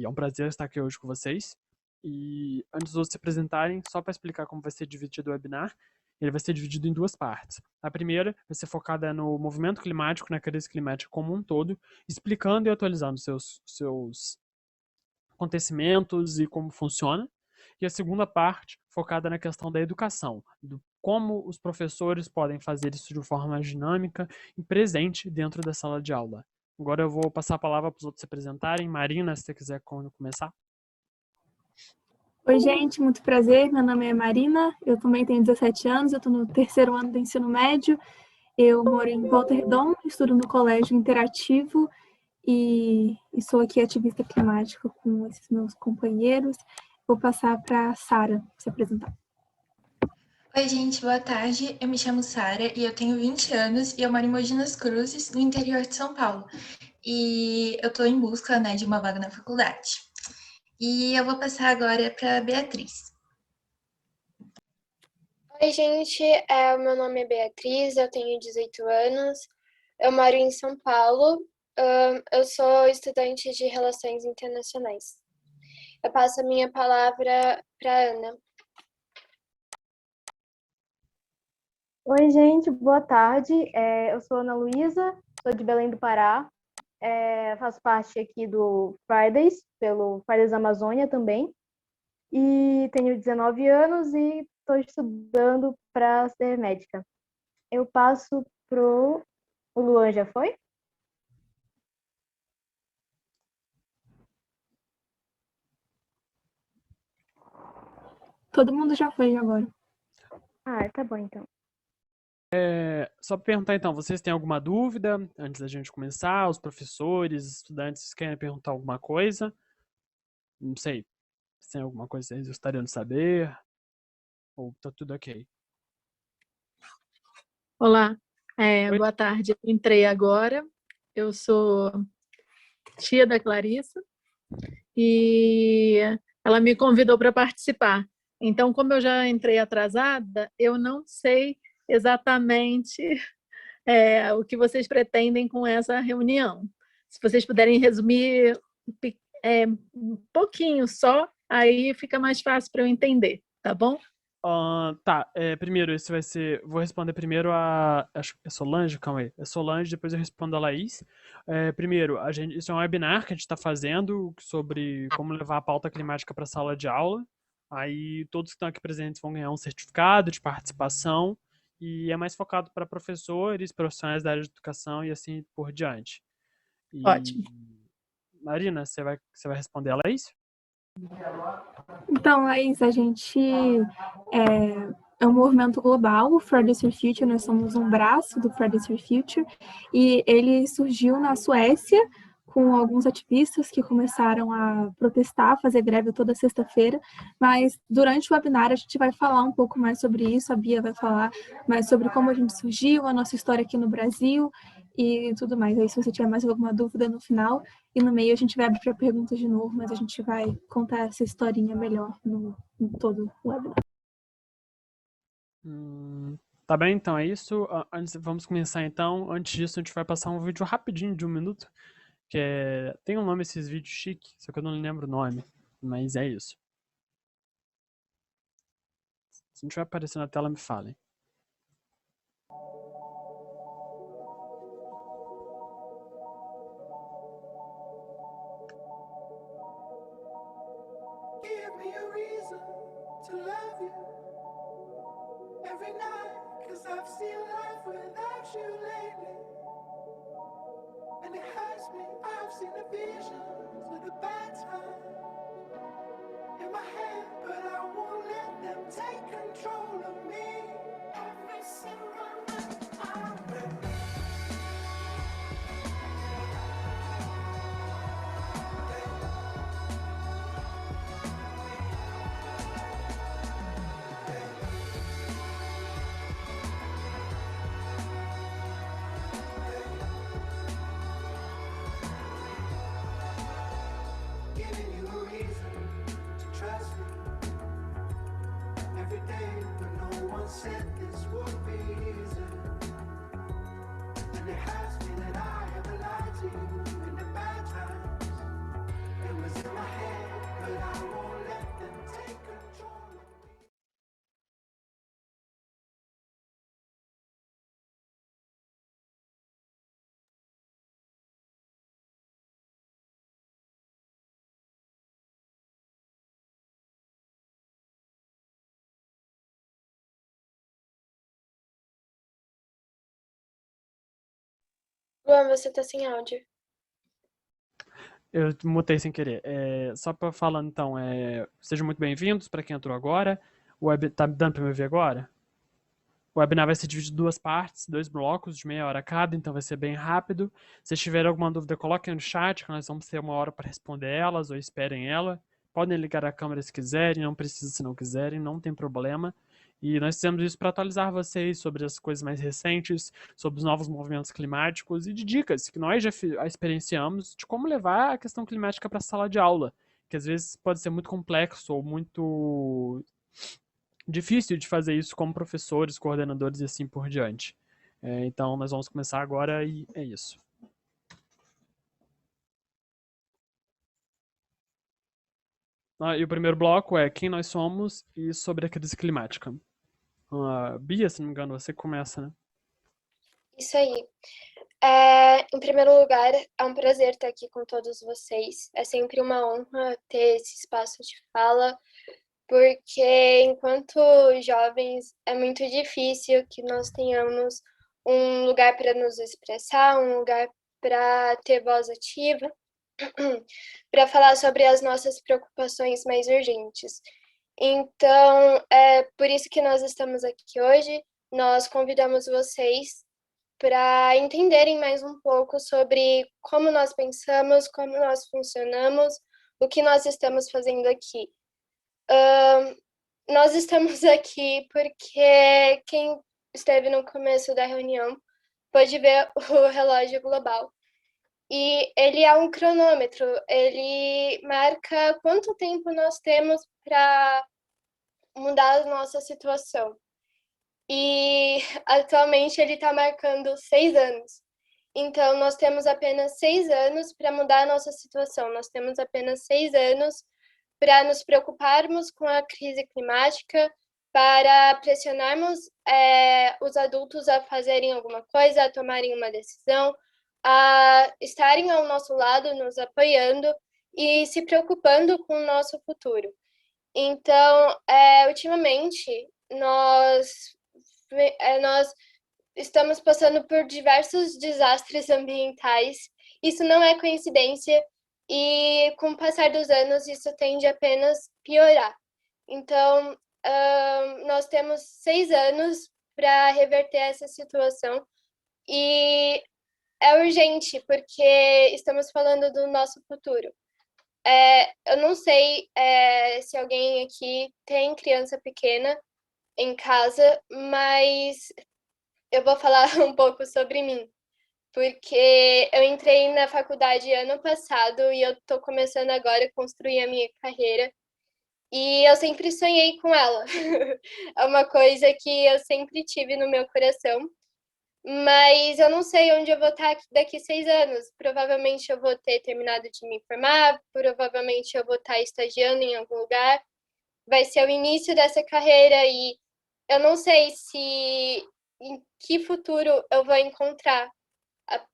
é um prazer estar aqui hoje com vocês. E antes de vocês se apresentarem, só para explicar como vai ser dividido o webinar, ele vai ser dividido em duas partes. A primeira vai ser focada no movimento climático, na crise climática como um todo, explicando e atualizando seus acontecimentos e como funciona. E a segunda parte focada na questão da educação, do como os professores podem fazer isso de forma mais dinâmica e presente dentro da sala de aula. Agora eu vou passar a palavra para os outros se apresentarem. Marina, se você quiser começar. Oi, gente, muito prazer. Meu nome é Marina, eu também tenho 17 anos, eu estou no terceiro ano do ensino médio. Eu moro em Volta Redonda, estudo no Colégio Interativo e sou aqui ativista climática com esses meus companheiros. Vou passar para a Sara se apresentar. Oi, gente, boa tarde. Eu me chamo Sara e eu tenho 20 anos e eu moro em Mogi das Cruzes, no interior de São Paulo. E eu estou em busca, de uma vaga na faculdade. E eu vou passar agora para a Beatriz. Oi, gente, meu nome é Beatriz, eu tenho 18 anos, eu moro em São Paulo, eu sou estudante de Relações Internacionais. Eu passo a minha palavra para a Ana. Oi, gente, boa tarde. Eu sou Ana Luísa, sou de Belém do Pará, faço parte aqui do Fridays, pelo Fridays Amazônia também, e tenho 19 anos e estou estudando para ser médica. Eu passo pro... O Luan já foi? Todo mundo já foi agora. Ah, tá bom então. Só para perguntar então, vocês têm alguma dúvida antes da gente começar? Os professores, estudantes querem perguntar alguma coisa? Não sei. Se tem alguma coisa que vocês gostariam de saber? Ou tá tudo ok? Olá, boa tarde. Eu entrei agora. Eu sou tia da Clarissa e ela me convidou para participar. Então, como eu já entrei atrasada, eu não sei exatamente o que vocês pretendem com essa reunião. Se vocês puderem resumir um pouquinho só, aí fica mais fácil para eu entender, tá bom? Tá, primeiro, esse vai ser... Vou responder primeiro a... Acho que é Solange? Calma aí. É Solange, depois eu respondo a Laís. Primeiro, isso é um webinar que a gente está fazendo sobre como levar a pauta climática para a sala de aula. Aí todos que estão aqui presentes vão ganhar um certificado de participação e é mais focado para professores, profissionais da área de educação e assim por diante. Ótimo. Marina, você vai responder a Laís? Então, Laís, a gente é um movimento global, o Fridays for Future, nós somos um braço do Fridays for Future, e ele surgiu na Suécia, com alguns ativistas que começaram a protestar, fazer greve toda sexta-feira, mas durante o webinar a gente vai falar um pouco mais sobre isso, a Bia vai falar mais sobre como a gente surgiu, a nossa história aqui no Brasil e tudo mais. Aí se você tiver mais alguma dúvida no final e no meio a gente vai abrir para perguntas de novo, mas a gente vai contar essa historinha melhor em todo o webinar. Tá bem, então é isso. Vamos começar então. Antes disso, a gente vai passar um vídeo rapidinho de 1 minuto. Tem um nome esses vídeos chique, só que eu não lembro o nome. Mas é isso. Se não tiver aparecendo na tela, me falem. Give me a reason to love you every night, 'cause I've seen life without you lately, and it hurts me. I've seen the visions of the bad times in my head, but I won't let them take control of me. Every single night I'm ready. Giving you a reason to trust me every day, but no one said this would be easy. And it hurts me that I ever lied to you in the bad times. It was in my head. Luan, você tá sem áudio. Eu mutei sem querer. Só para falar, então, sejam muito bem-vindos para quem entrou agora. Tá dando para me ouvir agora? O webinar vai ser dividido em duas partes, 2 blocos de meia hora cada, então vai ser bem rápido. Se tiverem alguma dúvida, coloquem no chat, que nós vamos ter 1 hora para responder elas, ou esperem ela. Podem ligar a câmera se quiserem, não precisa se não quiserem, não tem problema. E nós fizemos isso para atualizar vocês sobre as coisas mais recentes, sobre os novos movimentos climáticos e de dicas que nós já experienciamos de como levar a questão climática para a sala de aula, que às vezes pode ser muito complexo ou muito difícil de fazer isso como professores, coordenadores e assim por diante. Então, nós vamos começar agora e é isso. E o primeiro bloco é quem nós somos e sobre a crise climática. Bia, se não me engano, você começa, né? Isso aí. Em primeiro lugar, é um prazer estar aqui com todos vocês. É sempre uma honra ter esse espaço de fala, porque enquanto jovens é muito difícil que nós tenhamos um lugar para nos expressar, um lugar para ter voz ativa, para falar sobre as nossas preocupações mais urgentes. Então, é por isso que nós estamos aqui hoje. Nós convidamos vocês para entenderem mais um pouco sobre como nós pensamos, como nós funcionamos, o que nós estamos fazendo aqui. Nós estamos aqui porque quem esteve no começo da reunião pôde ver o relógio global. E ele é um cronômetro, ele marca quanto tempo nós temos para mudar a nossa situação. E atualmente ele está marcando 6 anos. Então, nós temos apenas 6 anos para mudar a nossa situação. Nós temos apenas 6 anos para nos preocuparmos com a crise climática, para pressionarmos os adultos a fazerem alguma coisa, a tomarem uma decisão, a estarem ao nosso lado, nos apoiando e se preocupando com o nosso futuro. Então, ultimamente, nós estamos passando por diversos desastres ambientais. Isso não é coincidência e, com o passar dos anos, isso tende a apenas piorar. Então, nós temos 6 anos para reverter essa situação e é urgente, porque estamos falando do nosso futuro. Eu não sei se alguém aqui tem criança pequena em casa, mas eu vou falar um pouco sobre mim, porque eu entrei na faculdade ano passado e eu estou começando agora a construir a minha carreira, e eu sempre sonhei com ela. É uma coisa que eu sempre tive no meu coração, mas eu não sei onde eu vou estar daqui 6 anos. Provavelmente eu vou ter terminado de me formar, provavelmente eu vou estar estagiando em algum lugar. Vai ser o início dessa carreira e eu não sei em que futuro eu vou encontrar a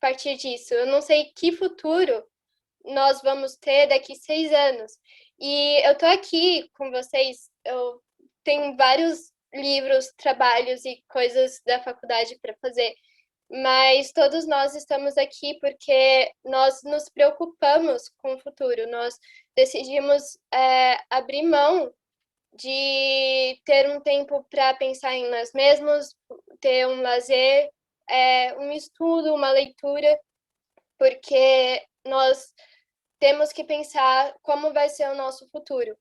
partir disso. Eu não sei que futuro nós vamos ter daqui 6 anos. E eu tô aqui com vocês, eu tenho vários livros, trabalhos e coisas da faculdade para fazer, mas todos nós estamos aqui porque nós nos preocupamos com o futuro, nós decidimos abrir mão de ter um tempo para pensar em nós mesmos, ter um lazer, um estudo, uma leitura, porque nós temos que pensar como vai ser o nosso futuro.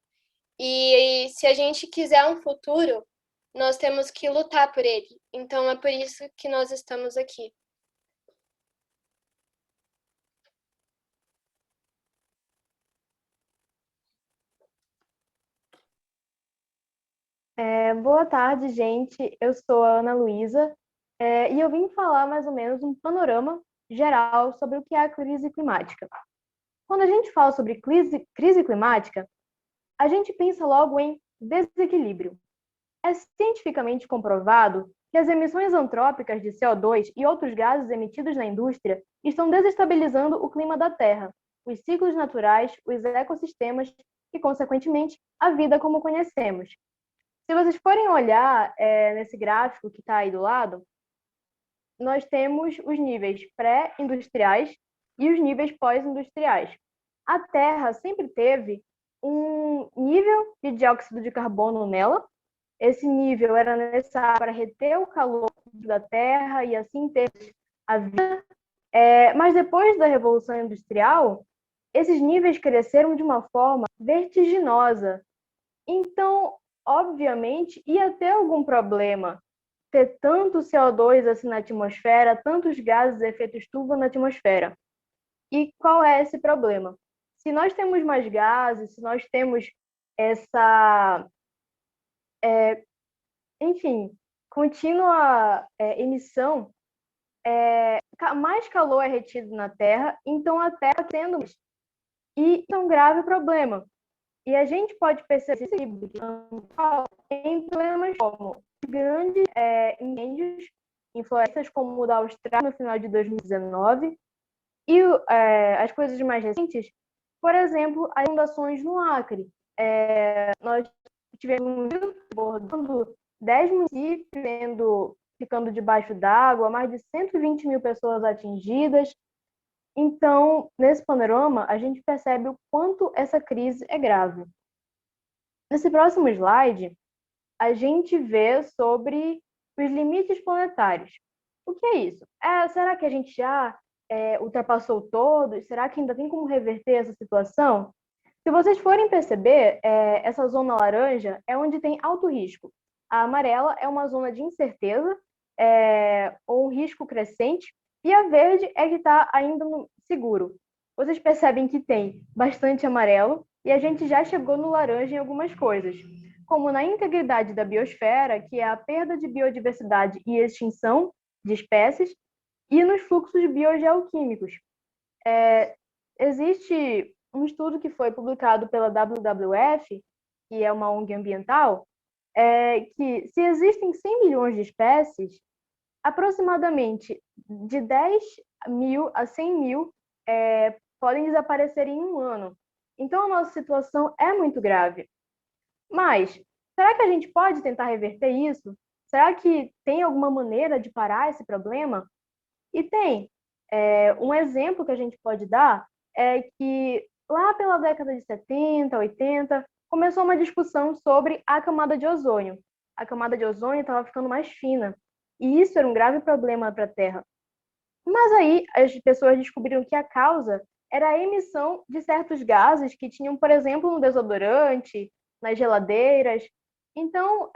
E se a gente quiser um futuro, nós temos que lutar por ele. Então, é por isso que nós estamos aqui. Boa tarde, gente. Eu sou a Ana Luísa e eu vim falar mais ou menos um panorama geral sobre o que é a crise climática. Quando a gente fala sobre crise climática, a gente pensa logo em desequilíbrio. É cientificamente comprovado que as emissões antrópicas de CO2 e outros gases emitidos na indústria estão desestabilizando o clima da Terra, os ciclos naturais, os ecossistemas e, consequentemente, a vida como conhecemos. Se vocês forem olhar nesse gráfico que está aí do lado, nós temos os níveis pré-industriais e os níveis pós-industriais. A Terra sempre teve um nível de dióxido de carbono nela. Esse nível era necessário para reter o calor da Terra e assim ter a vida. Mas depois da Revolução Industrial, esses níveis cresceram de uma forma vertiginosa. Então, obviamente, ia ter algum problema ter tanto CO2 assim na atmosfera, tantos gases de efeito estufa na atmosfera. E qual é esse problema? Se nós temos mais gases, se nós temos essa, enfim, contínua emissão, mais calor é retido na Terra, então a Terra tendo mais. E isso é um grave problema. E a gente pode perceber em problemas como grandes incêndios em florestas como o da Austrália no final de 2019 e as coisas mais recentes, por exemplo, as inundações no Acre. Nós tivemos abordando 10 municípios ficando debaixo d'água, mais de 120 mil pessoas atingidas. Então, nesse panorama, a gente percebe o quanto essa crise é grave. Nesse próximo slide, a gente vê sobre os limites planetários. O que é isso? Será que a gente já ultrapassou todos? Será que ainda tem como reverter essa situação? Se vocês forem perceber, essa zona laranja é onde tem alto risco. A amarela é uma zona de incerteza ou um risco crescente, e a verde é que está ainda no seguro. Vocês percebem que tem bastante amarelo e a gente já chegou no laranja em algumas coisas, como na integridade da biosfera, que é a perda de biodiversidade e extinção de espécies, e nos fluxos biogeoquímicos. Existe um estudo que foi publicado pela WWF, que é uma ONG ambiental, que se existem 100 milhões de espécies, aproximadamente de 10 mil a 100 mil podem desaparecer em um ano. Então, a nossa situação é muito grave. Mas, será que a gente pode tentar reverter isso? Será que tem alguma maneira de parar esse problema? E tem. Um exemplo que a gente pode dar é que, lá pela década de 70, 80, começou uma discussão sobre a camada de ozônio. A camada de ozônio estava ficando mais fina. E isso era um grave problema para a Terra. Mas aí as pessoas descobriram que a causa era a emissão de certos gases que tinham, por exemplo, no desodorante, nas geladeiras. Então,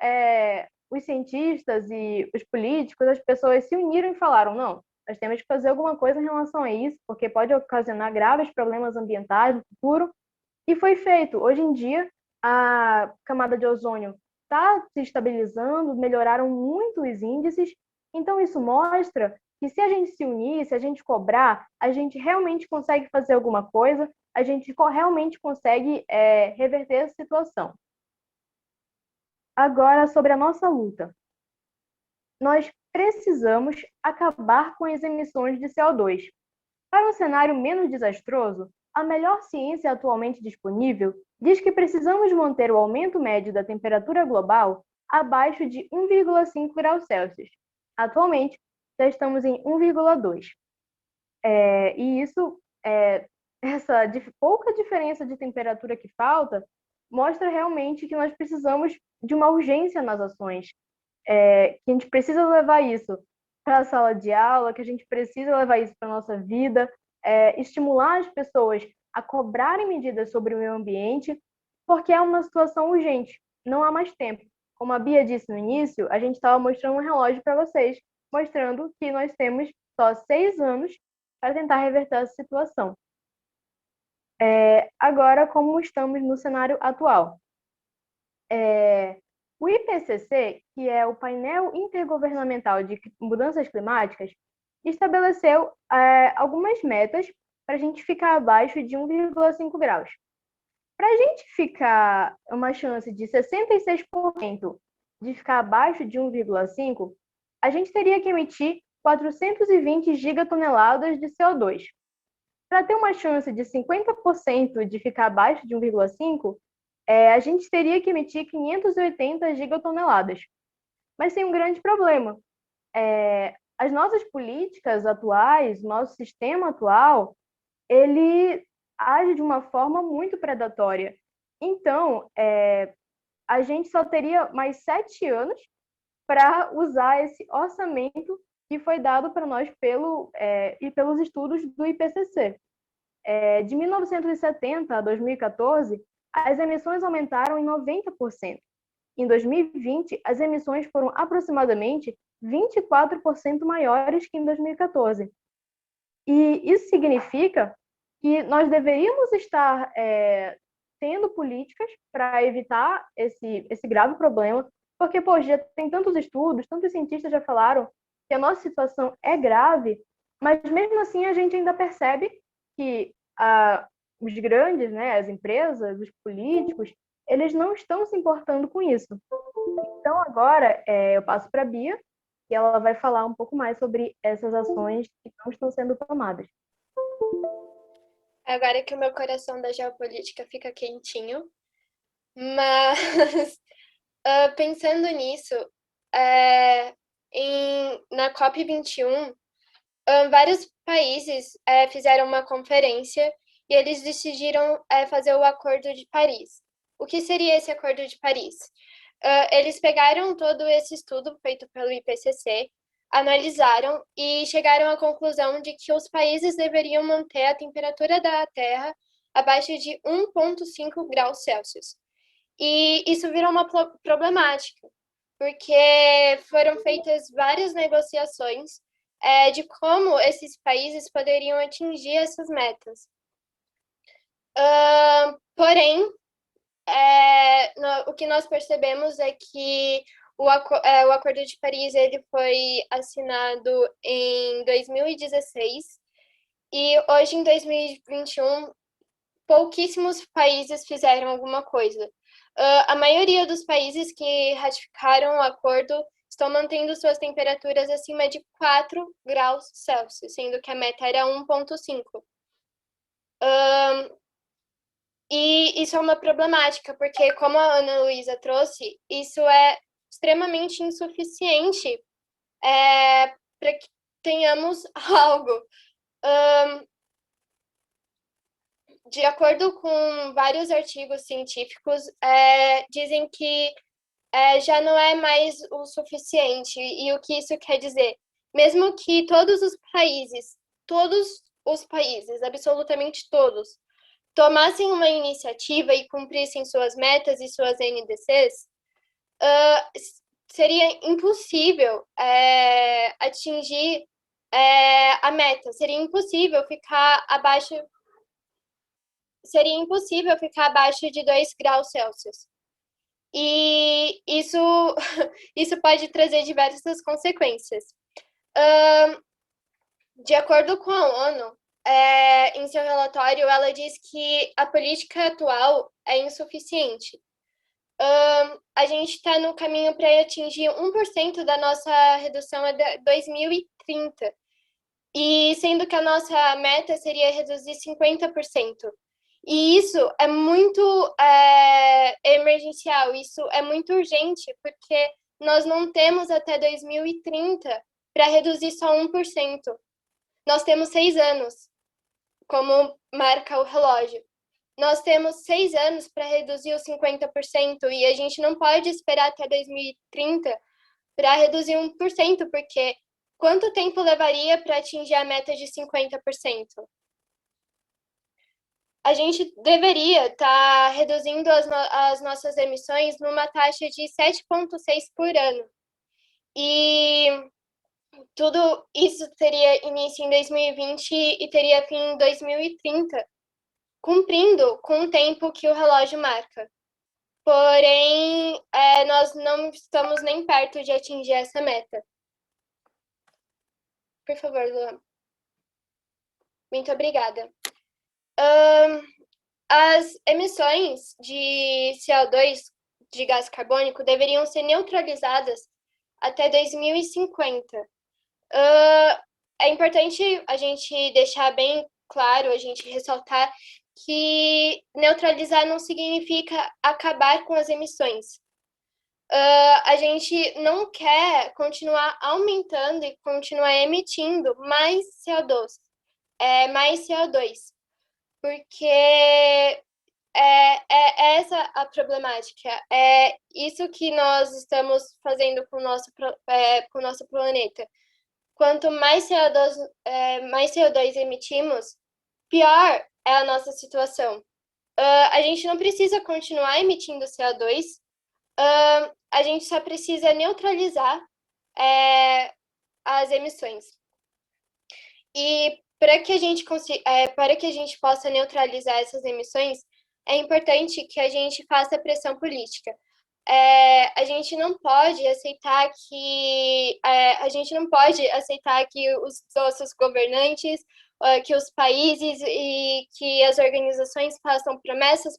os cientistas e os políticos, as pessoas se uniram e falaram, não, nós temos que fazer alguma coisa em relação a isso, porque pode ocasionar graves problemas ambientais no futuro. E foi feito. Hoje em dia, a camada de ozônio está se estabilizando, melhoraram muito os índices. Então, isso mostra que se a gente se unir, se a gente cobrar, a gente realmente consegue fazer alguma coisa, a gente realmente consegue reverter essa situação. Agora, sobre a nossa luta. Nós precisamos acabar com as emissões de CO2. Para um cenário menos desastroso, a melhor ciência atualmente disponível diz que precisamos manter o aumento médio da temperatura global abaixo de 1,5 graus Celsius. Atualmente, já estamos em 1,2. E isso, essa pouca diferença de temperatura que falta, mostra realmente que nós precisamos de uma urgência nas ações, que a gente precisa levar isso para a sala de aula, que a gente precisa levar isso para a nossa vida, estimular as pessoas a cobrarem medidas sobre o meio ambiente, porque é uma situação urgente, não há mais tempo. Como a Bia disse no início, a gente estava mostrando um relógio para vocês, mostrando que nós temos só 6 anos para tentar reverter essa situação. Agora, como estamos no cenário atual? O IPCC, que é o Painel Intergovernamental de Mudanças Climáticas, estabeleceu algumas metas para a gente ficar abaixo de 1,5 graus. Para a gente ficar uma chance de 66% de ficar abaixo de 1,5, a gente teria que emitir 420 gigatoneladas de CO2. Para ter uma chance de 50% de ficar abaixo de 1,5, a gente teria que emitir 580 gigatoneladas. Mas tem um grande problema. as nossas políticas atuais, nosso sistema atual, ele age de uma forma muito predatória. Então, a gente só teria mais 7 anos para usar esse orçamento que foi dado para nós pelos estudos do IPCC. De 1970 a 2014, as emissões aumentaram em 90%. Em 2020, as emissões foram aproximadamente 24% maiores que em 2014. E isso significa que nós deveríamos estar tendo políticas para evitar esse grave problema, porque, já tem tantos estudos, tantos cientistas já falaram que a nossa situação é grave, mas mesmo assim a gente ainda percebe que os grandes, né, as empresas, os políticos, eles não estão se importando com isso. Então, agora, eu passo para a Bia, e ela vai falar um pouco mais sobre essas ações que não estão sendo tomadas. Agora que o meu coração da geopolítica fica quentinho, mas pensando nisso, na COP21, vários países fizeram uma conferência e eles decidiram fazer o Acordo de Paris. O que seria esse Acordo de Paris? Eles pegaram todo esse estudo feito pelo IPCC, analisaram e chegaram à conclusão de que os países deveriam manter a temperatura da Terra abaixo de 1,5 graus Celsius. E isso virou uma problemática, porque foram feitas várias negociações de como esses países poderiam atingir essas metas. Porém, o que nós percebemos é que o Acordo de Paris ele foi assinado em 2016 e hoje, em 2021, pouquíssimos países fizeram alguma coisa. A maioria dos países que ratificaram o acordo estão mantendo suas temperaturas acima de 4 graus Celsius, sendo que a meta era 1,5. E isso é uma problemática, porque, como a Ana Luísa trouxe, isso é extremamente insuficiente para que tenhamos algo. De acordo com vários artigos científicos, dizem que já não é mais o suficiente. E o que isso quer dizer? Mesmo que todos os países, absolutamente todos, tomassem uma iniciativa e cumprissem suas metas e suas NDCs, seria impossível atingir a meta, seria impossível ficar abaixo de 2 graus Celsius. E isso pode trazer diversas consequências. De acordo com a ONU, em seu relatório, ela diz que a política atual é insuficiente. A gente está no caminho para atingir 1% da nossa redução até 2030, e sendo que a nossa meta seria reduzir 50%. E isso é muito emergencial, isso é muito urgente, porque nós não temos até 2030 para reduzir só 1%. Nós temos 6 anos, como marca o relógio. Nós temos 6 anos para reduzir os 50%, e a gente não pode esperar até 2030 para reduzir 1%, porque quanto tempo levaria para atingir a meta de 50%? A gente deveria estar reduzindo as nossas emissões numa taxa de 7,6 por ano. E tudo isso teria início em 2020 e teria fim em 2030, cumprindo com o tempo que o relógio marca. Porém, nós não estamos nem perto de atingir essa meta. Por favor, Luan. Muito obrigada. As emissões de CO2, de gás carbônico, deveriam ser neutralizadas até 2050. É importante a gente deixar bem claro, a gente ressaltar que neutralizar não significa acabar com as emissões. a gente não quer continuar aumentando e continuar emitindo mais CO2, porque é essa a problemática, é isso que nós estamos fazendo com o nosso planeta. Quanto mais CO2 emitimos, pior é a nossa situação. A gente não precisa continuar emitindo CO2, a gente só precisa neutralizar as emissões. E para que a gente possa neutralizar essas emissões, é importante que a gente faça pressão política. A gente não pode aceitar que os nossos governantes, que os países e que as organizações façam promessas,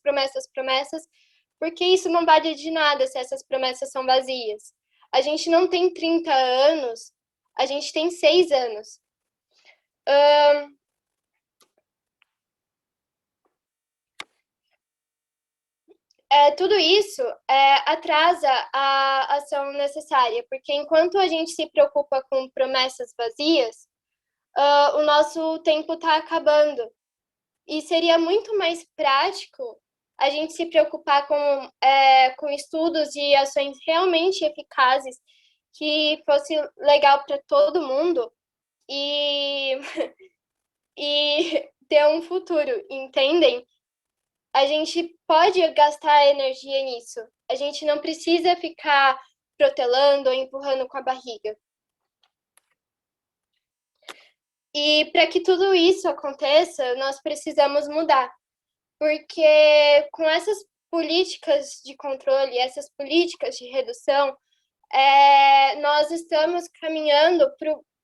porque isso não vale de nada se essas promessas são vazias. A gente não tem 30 anos, a gente tem 6 anos. Tudo isso atrasa a ação necessária, porque enquanto a gente se preocupa com promessas vazias, o nosso tempo está acabando. E seria muito mais prático a gente se preocupar com estudos e ações realmente eficazes, que fosse legal para todo mundo e, e ter um futuro, entendem? A gente pode gastar energia nisso. A gente não precisa ficar protelando ou empurrando com a barriga. E para que tudo isso aconteça, nós precisamos mudar. Porque com essas políticas de controle, essas políticas de redução, nós estamos caminhando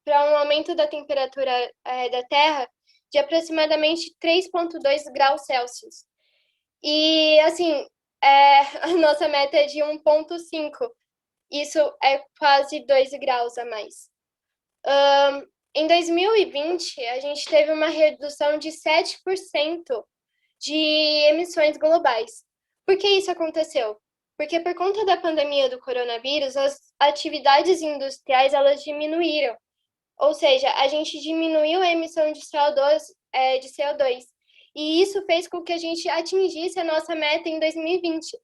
para um aumento da temperatura da Terra de aproximadamente 3,2 graus Celsius. E, assim, a nossa meta é de 1,5. Isso é quase 2 graus a mais. Em 2020, a gente teve uma redução de 7% de emissões globais. Por que isso aconteceu? Porque por conta da pandemia do coronavírus, as atividades industriais elas diminuíram. Ou seja, a gente diminuiu a emissão de CO2, e isso fez com que a gente atingisse a nossa meta em 2020.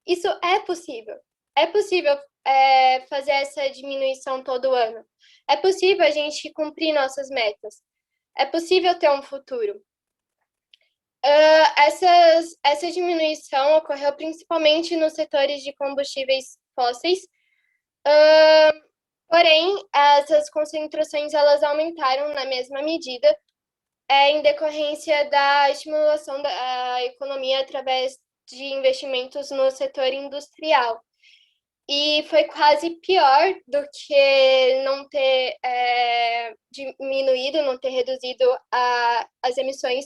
Isso é possível. É possível fazer essa diminuição todo ano. É possível a gente cumprir nossas metas. É possível ter um futuro. Essa diminuição ocorreu principalmente nos setores de combustíveis fósseis, porém, essas concentrações elas aumentaram na mesma medida em decorrência da estimulação da economia através de investimentos no setor industrial. E foi quase pior do que não ter diminuído, não ter reduzido as emissões,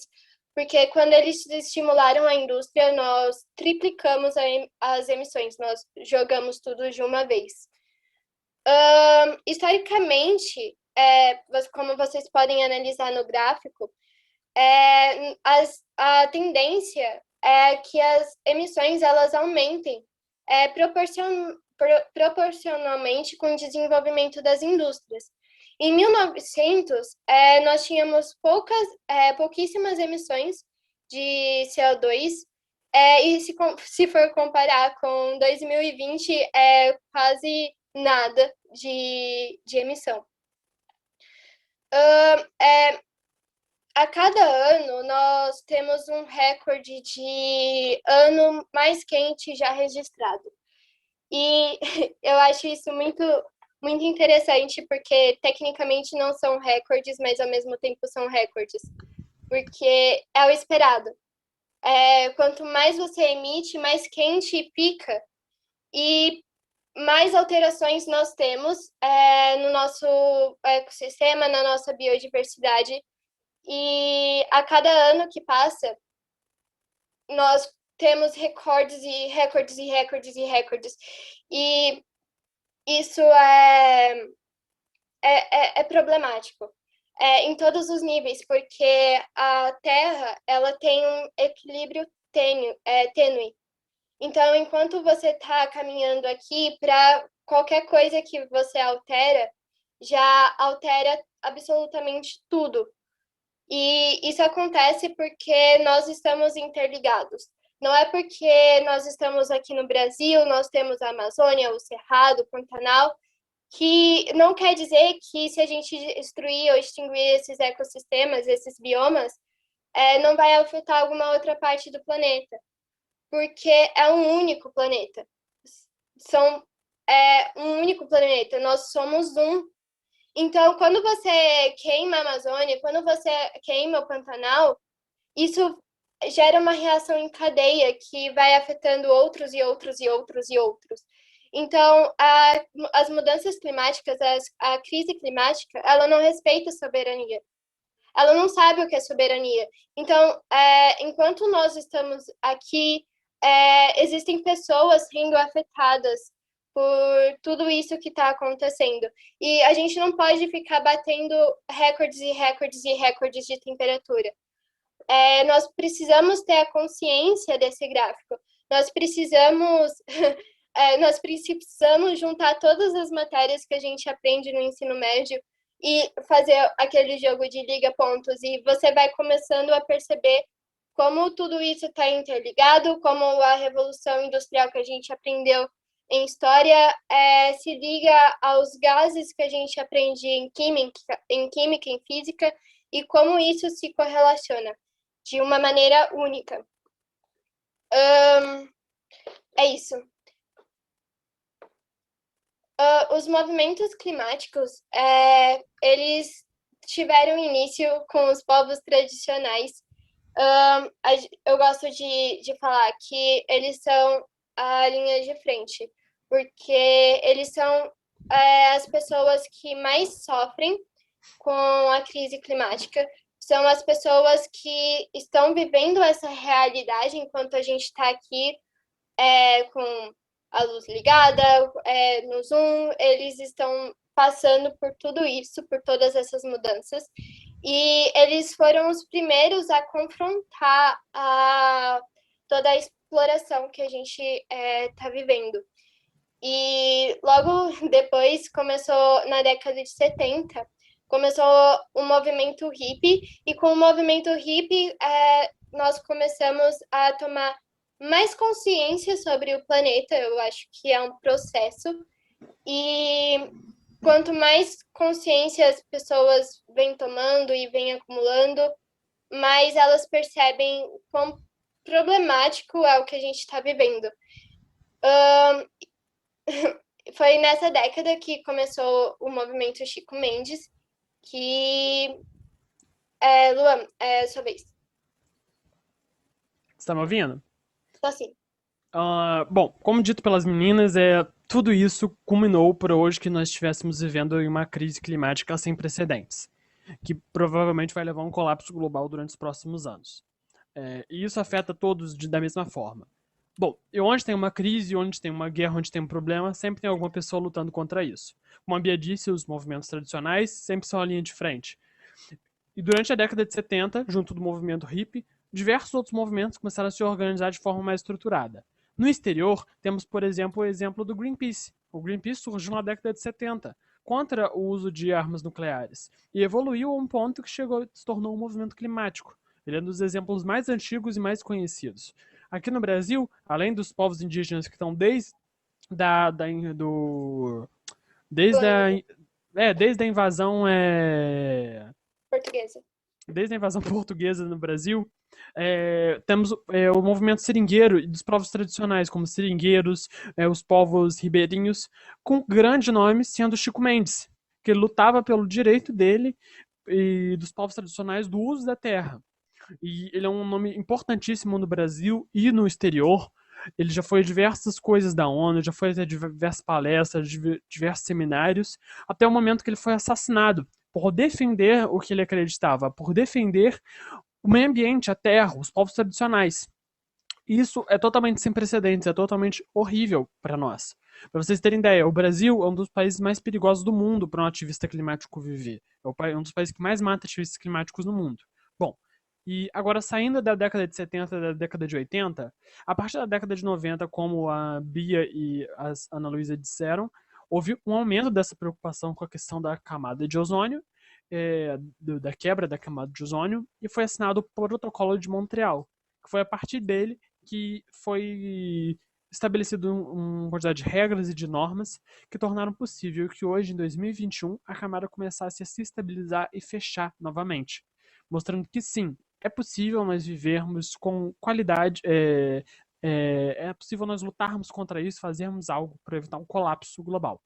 porque quando eles estimularam a indústria, nós triplicamos as emissões, nós jogamos tudo de uma vez. Historicamente, como vocês podem analisar no gráfico, a tendência é que as emissões elas aumentem proporcionalmente com o desenvolvimento das indústrias. Em 1900, nós tínhamos pouquíssimas emissões de CO2, e se for comparar com 2020, é quase nada de emissão. A cada ano, nós temos um recorde de ano mais quente já registrado. E eu acho isso muito, muito interessante, porque tecnicamente não são recordes, mas ao mesmo tempo são recordes, porque é o esperado. Quanto mais você emite, mais quente fica, e mais alterações nós temos no nosso ecossistema, na nossa biodiversidade. E a cada ano que passa, nós temos recordes e recordes e recordes e recordes. E isso é problemático em todos os níveis, porque a Terra ela tem um equilíbrio tênue. Então, enquanto você está caminhando aqui, para qualquer coisa que você altera, já altera absolutamente tudo. E isso acontece porque nós estamos interligados. Não é porque nós estamos aqui no Brasil, nós temos a Amazônia, o Cerrado, o Pantanal, que não quer dizer que se a gente destruir ou extinguir esses ecossistemas, esses biomas, não vai afetar alguma outra parte do planeta, porque é um único planeta. Um único planeta, nós somos um. Então, quando você queima a Amazônia, quando você queima o Pantanal, isso gera uma reação em cadeia que vai afetando outros e outros e outros e outros. Então, as mudanças climáticas, a crise climática, ela não respeita a soberania. Ela não sabe o que é soberania. Então, enquanto nós estamos aqui, existem pessoas sendo afetadas por tudo isso que está acontecendo. E a gente não pode ficar batendo recordes e recordes e recordes de temperatura. Nós precisamos ter a consciência desse gráfico. Nós precisamos juntar todas as matérias que a gente aprende no ensino médio e fazer aquele jogo de liga pontos. E você vai começando a perceber como tudo isso está interligado, como a Revolução Industrial que a gente aprendeu em história se liga aos gases que a gente aprende em química, em física, e como isso se correlaciona de uma maneira única. É isso. Os movimentos climáticos, eles tiveram início com os povos tradicionais. Eu gosto de falar que eles são a linha de frente, porque eles são as pessoas que mais sofrem com a crise climática, são as pessoas que estão vivendo essa realidade enquanto a gente está aqui com a luz ligada, no Zoom, eles estão passando por tudo isso, por todas essas mudanças, e eles foram os primeiros a confrontar toda a exploração que a gente está vivendo. E logo depois, começou na década de 70, começou o movimento hippie, e com o movimento hippie nós começamos a tomar mais consciência sobre o planeta. Eu acho que é um processo, e quanto mais consciência as pessoas vêm tomando e vêm acumulando, mais elas percebem quão problemático é o que a gente está vivendo. Foi nessa década que começou o movimento Chico Mendes, que... Luan, é sua vez. Você tá me ouvindo? Tô sim. Bom, como dito pelas meninas, tudo isso culminou para hoje que nós estivéssemos vivendo em uma crise climática sem precedentes, que provavelmente vai levar a um colapso global durante os próximos anos. E isso afeta todos da mesma forma. Bom, e onde tem uma crise, onde tem uma guerra, onde tem um problema, sempre tem alguma pessoa lutando contra isso. Como a Bia disse, os movimentos tradicionais sempre são a linha de frente. E durante a década de 70, junto do movimento hippie, diversos outros movimentos começaram a se organizar de forma mais estruturada. No exterior, temos, por exemplo, o exemplo do Greenpeace. O Greenpeace surgiu na década de 70, contra o uso de armas nucleares, e evoluiu a um ponto que se tornou um movimento climático. Ele é um dos exemplos mais antigos e mais conhecidos. Aqui no Brasil, além dos povos indígenas que estão desde a invasão Portuguesa. Desde a invasão portuguesa no Brasil, temos o movimento seringueiro e dos povos tradicionais, como seringueiros, os povos ribeirinhos, com grande nome sendo Chico Mendes, que ele lutava pelo direito dele e dos povos tradicionais do uso da terra. E ele é um nome importantíssimo no Brasil e no exterior. Ele já foi a diversas coisas da ONU, já foi a diversas palestras, diversos seminários, até o momento que ele foi assassinado por defender o que ele acreditava, por defender o meio ambiente, a terra, os povos tradicionais. Isso é totalmente sem precedentes, é totalmente horrível para nós. Para vocês terem ideia, o Brasil é um dos países mais perigosos do mundo para um ativista climático viver. É um dos países que mais mata ativistas climáticos no mundo. Bom, E agora, saindo da década de 70 da década de 80, a partir da década de 90, como a Bia e a Ana Luísa disseram, houve um aumento dessa preocupação com a questão da camada de ozônio, da quebra da camada de ozônio, e foi assinado o Protocolo de Montreal, que foi a partir dele que foi estabelecido uma quantidade de regras e de normas que tornaram possível que hoje, em 2021, a camada começasse a se estabilizar e fechar novamente, mostrando que sim, é possível nós vivermos com qualidade, é possível nós lutarmos contra isso, fazermos algo para evitar um colapso global.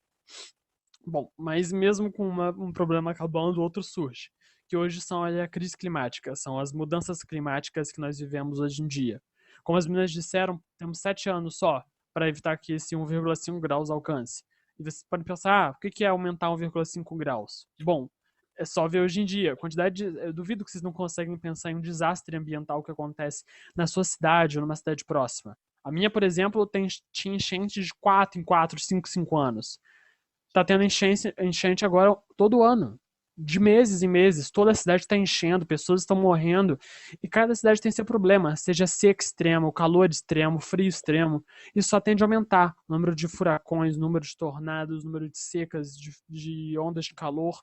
Bom, mas mesmo com um problema acabando, outro surge, que hoje são a crise climática, são as mudanças climáticas que nós vivemos hoje em dia. Como as meninas disseram, temos 7 anos só para evitar que esse 1,5 graus alcance. E vocês podem pensar, o que é aumentar 1,5 graus? Bom, é só ver hoje em dia. Eu duvido que vocês não conseguem pensar em um desastre ambiental que acontece na sua cidade ou numa cidade próxima. A minha, por exemplo, tinha enchente de 4 em 4, 5 anos. Tá tendo enchente agora todo ano. De meses em meses, toda a cidade está enchendo, pessoas estão morrendo, e cada cidade tem seu problema, seja seca extrema, calor extremo, frio extremo. Isso só tende a aumentar o número de furacões, o número de tornados, o número de secas, de ondas de calor,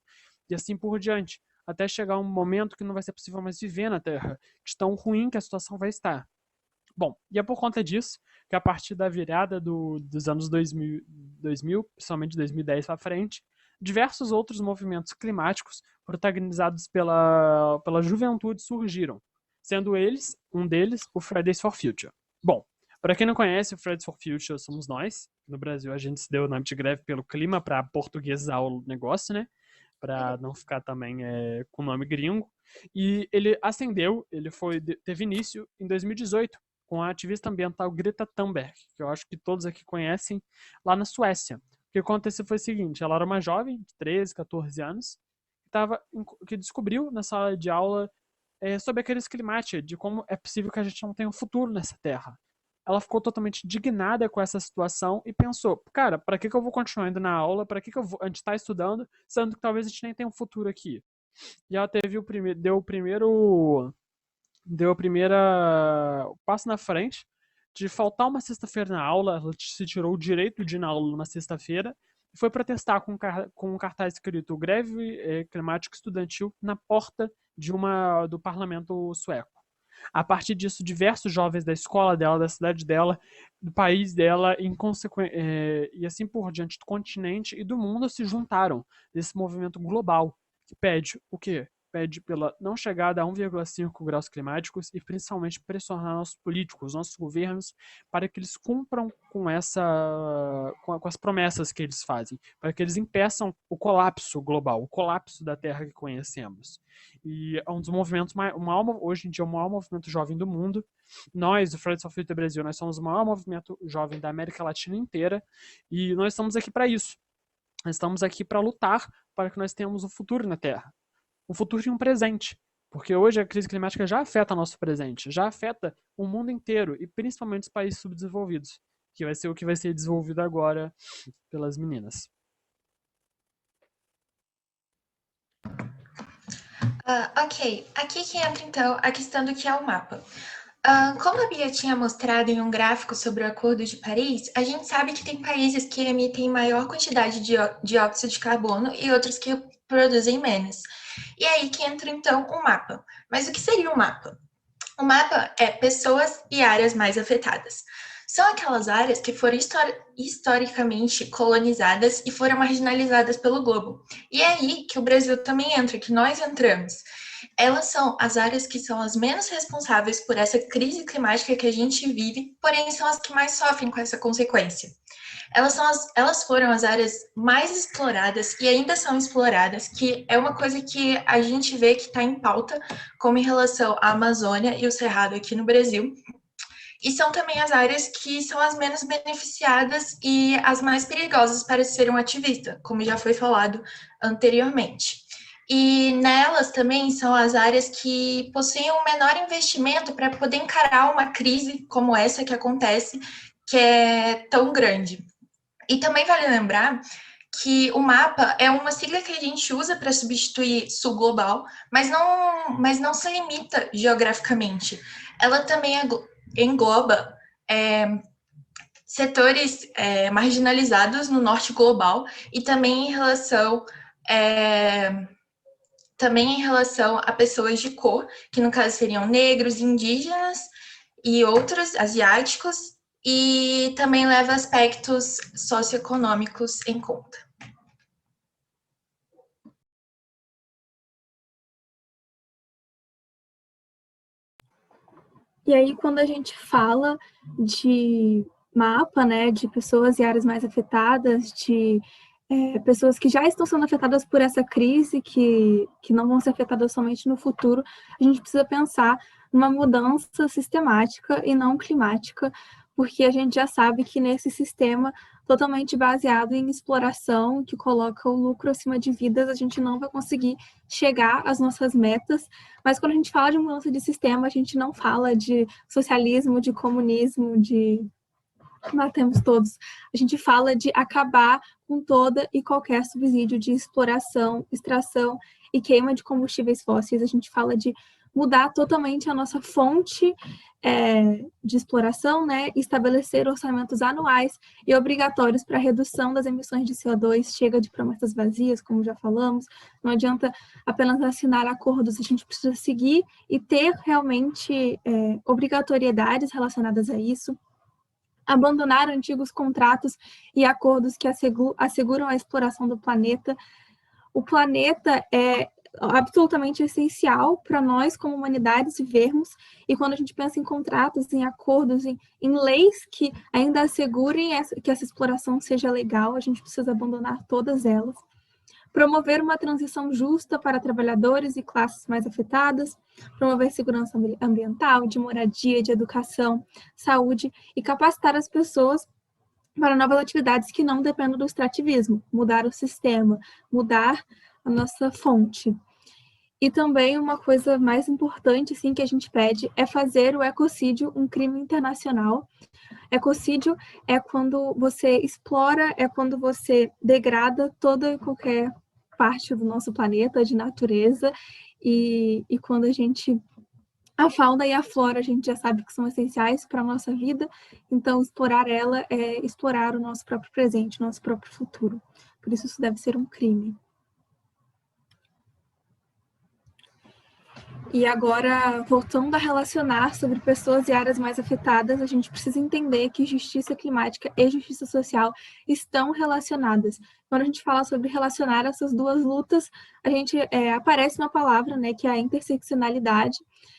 e assim por diante, até chegar um momento que não vai ser possível mais viver na Terra, de tão ruim que a situação vai estar. Bom, e é por conta disso que a partir da virada dos anos 2000, principalmente 2010 para frente, diversos outros movimentos climáticos protagonizados pela juventude surgiram, sendo um deles, o Fridays for Future. Bom, para quem não conhece, o Fridays for Future somos nós. No Brasil, a gente se deu o nome de greve pelo clima para portuguesar o negócio, né? Para não ficar também com o nome gringo. E ele teve início em 2018, com a ativista ambiental Greta Thunberg, que eu acho que todos aqui conhecem, lá na Suécia. O que aconteceu foi o seguinte, ela era uma jovem de 13, 14 anos, que descobriu na sala de aula sobre a crise climática, de como é possível que a gente não tenha um futuro nessa Terra. Ela ficou totalmente indignada com essa situação e pensou, cara, para que eu vou continuar indo na aula, para que a gente está estudando, sendo que talvez a gente nem tenha um futuro aqui. E ela deu o passo na frente de faltar uma sexta-feira na aula, ela se tirou o direito de ir na aula numa sexta-feira e foi protestar com um cartaz escrito Greve Climática Estudantil na porta do parlamento sueco. A partir disso, diversos jovens da escola dela, da cidade dela, do país dela, e assim por diante, do continente e do mundo se juntaram nesse movimento global que pede o quê? Pede pela não chegada a 1,5 graus climáticos e principalmente pressionar nossos políticos, nossos governos, para que eles cumpram com as promessas que eles fazem, para que eles impeçam o colapso global, o colapso da Terra que conhecemos. E é um dos movimentos, hoje em dia, é o maior movimento jovem do mundo. Nós, o Fridays for Future Brasil, nós somos o maior movimento jovem da América Latina inteira e nós estamos aqui para isso. Nós estamos aqui para lutar para que nós tenhamos um futuro na Terra. Um futuro e um presente. Porque hoje a crise climática já afeta nosso presente, já afeta o mundo inteiro e principalmente os países subdesenvolvidos, que vai ser o que vai ser desenvolvido agora pelas meninas. Ok, aqui que entra então a questão do que é o mapa. Como a Bia tinha mostrado em um gráfico sobre o Acordo de Paris, a gente sabe que tem países que emitem maior quantidade de dióxido de carbono e outros que produzem menos. E aí que entra, então, o mapa. Mas o que seria o mapa? O mapa é pessoas e áreas mais afetadas. São aquelas áreas que foram historicamente colonizadas e foram marginalizadas pelo globo. E é aí que o Brasil também entra, que nós entramos. Elas são as áreas que são as menos responsáveis por essa crise climática que a gente vive, porém são as que mais sofrem com essa consequência. Elas foram as áreas mais exploradas e ainda são exploradas, que é uma coisa que a gente vê que está em pauta, como em relação à Amazônia e o Cerrado aqui no Brasil. E são também as áreas que são as menos beneficiadas e as mais perigosas para ser um ativista, como já foi falado anteriormente. E nelas também são as áreas que possuem um menor investimento para poder encarar uma crise como essa que acontece, que é tão grande. E também vale lembrar que o MAPA é uma sigla que a gente usa para substituir Sul Global, mas não se limita geograficamente. Ela também engloba setores marginalizados no Norte Global e também em relação a pessoas de cor, que no caso seriam negros, indígenas e outros asiáticos, e também leva aspectos socioeconômicos em conta. E aí, quando a gente fala de mapa, né, de pessoas e áreas mais afetadas, de pessoas que já estão sendo afetadas por essa crise, que não vão ser afetadas somente no futuro, a gente precisa pensar numa mudança sistemática e não climática, porque a gente já sabe que nesse sistema totalmente baseado em exploração, que coloca o lucro acima de vidas, a gente não vai conseguir chegar às nossas metas. Mas quando a gente fala de mudança de sistema, a gente não fala de socialismo, de comunismo, de matemos todos. A gente fala de acabar com toda e qualquer subsídio de exploração, extração e queima de combustíveis fósseis. A gente fala de mudar totalmente a nossa fonte de exploração, né? Estabelecer orçamentos anuais e obrigatórios para a redução das emissões de CO2. Chega de promessas vazias, como já falamos. Não adianta apenas assinar acordos, a gente precisa seguir e ter realmente obrigatoriedades relacionadas a isso. Abandonar antigos contratos e acordos que asseguram a exploração do planeta. O planeta é absolutamente essencial para nós, como humanidades, vivermos, e quando a gente pensa em contratos, em acordos, em leis que ainda assegurem que essa exploração seja legal, a gente precisa abandonar todas elas. Promover uma transição justa para trabalhadores e classes mais afetadas, promover segurança ambiental, de moradia, de educação, saúde e capacitar as pessoas para novas atividades que não dependam do extrativismo, mudar o sistema, mudar a nossa fonte. E também uma coisa mais importante assim, que a gente pede é fazer o ecocídio um crime internacional. Ecocídio é quando você explora, é quando você degrada toda e qualquer parte do nosso planeta, de natureza, e quando a fauna e a flora a gente já sabe que são essenciais para a nossa vida, então explorar ela é explorar o nosso próprio presente, o nosso próprio futuro. Por isso deve ser um crime. E agora, voltando a relacionar sobre pessoas e áreas mais afetadas, a gente precisa entender que justiça climática e justiça social estão relacionadas. Quando a gente fala sobre relacionar essas duas lutas, a gente aparece uma palavra, né, que é a interseccionalidade,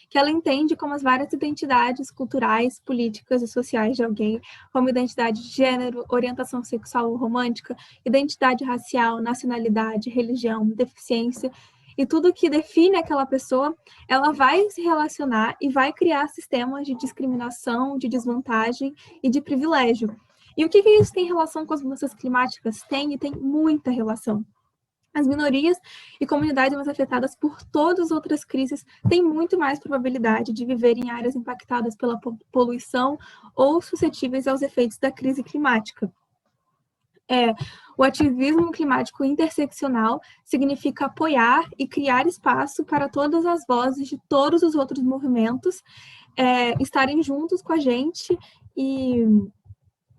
que ela entende como as várias identidades culturais, políticas e sociais de alguém, como identidade de gênero, orientação sexual ou romântica, identidade racial, nacionalidade, religião, deficiência, e tudo que define aquela pessoa, ela vai se relacionar e vai criar sistemas de discriminação, de desvantagem e de privilégio. E o que isso tem relação com as mudanças climáticas? Tem muita relação. As minorias e comunidades mais afetadas por todas as outras crises têm muito mais probabilidade de viver em áreas impactadas pela poluição ou suscetíveis aos efeitos da crise climática. O ativismo climático interseccional significa apoiar e criar espaço para todas as vozes de todos os outros movimentos estarem juntos com a gente e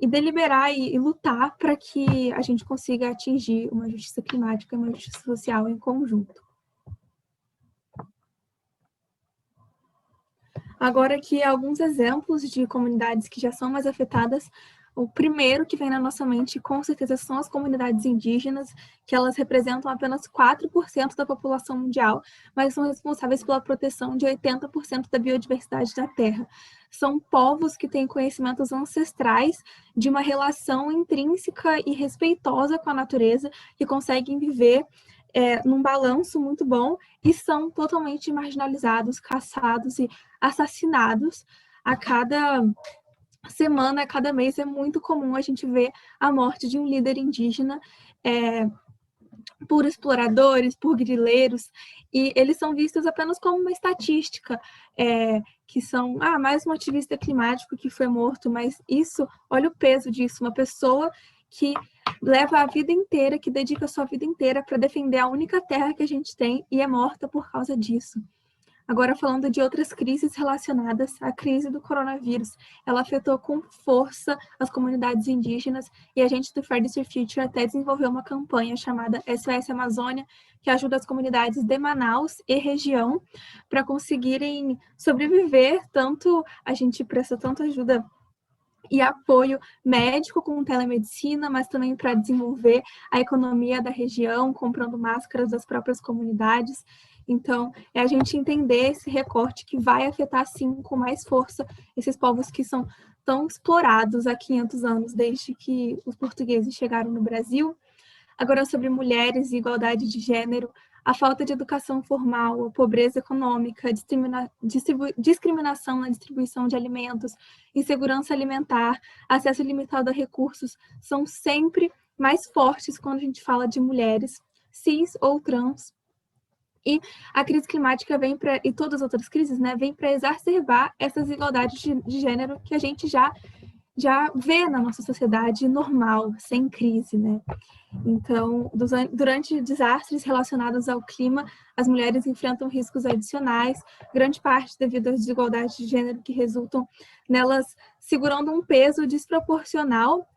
deliberar e lutar para que a gente consiga atingir uma justiça climática e uma justiça social em conjunto. Agora aqui alguns exemplos de comunidades que já são mais afetadas. O primeiro que vem na nossa mente, com certeza, são as comunidades indígenas, que elas representam apenas 4% da população mundial, mas são responsáveis pela proteção de 80% da biodiversidade da Terra. São povos que têm conhecimentos ancestrais de uma relação intrínseca e respeitosa com a natureza, que conseguem viver num balanço muito bom e são totalmente marginalizados, caçados e assassinados a cada semana, a cada mês. É muito comum a gente ver a morte de um líder indígena por exploradores, por grileiros, e eles são vistos apenas como uma estatística, que são, mais um ativista climático que foi morto, mas isso, olha o peso disso, uma pessoa que leva a vida inteira, que dedica a sua vida inteira para defender a única terra que a gente tem e é morta por causa disso. Agora, falando de outras crises relacionadas à crise do coronavírus, ela afetou com força as comunidades indígenas e a gente do Fridays for Future até desenvolveu uma campanha chamada SOS Amazônia, que ajuda as comunidades de Manaus e região para conseguirem sobreviver. Tanto a gente presta tanta ajuda e apoio médico com telemedicina, mas também para desenvolver a economia da região, comprando máscaras das próprias comunidades. Então, é a gente entender esse recorte que vai afetar, sim, com mais força esses povos que são tão explorados há 500 anos, desde que os portugueses chegaram no Brasil. Agora, sobre mulheres e igualdade de gênero, a falta de educação formal, a pobreza econômica, discriminação na distribuição de alimentos, insegurança alimentar, acesso limitado a recursos, são sempre mais fortes quando a gente fala de mulheres, cis ou trans. E a crise climática vem para, e todas as outras crises, né, vem para exacerbar essas desigualdades de gênero que a gente já vê na nossa sociedade normal, sem crise, né? Então, durante desastres relacionados ao clima, as mulheres enfrentam riscos adicionais, grande parte devido às desigualdades de gênero que resultam nelas segurando um peso desproporcional.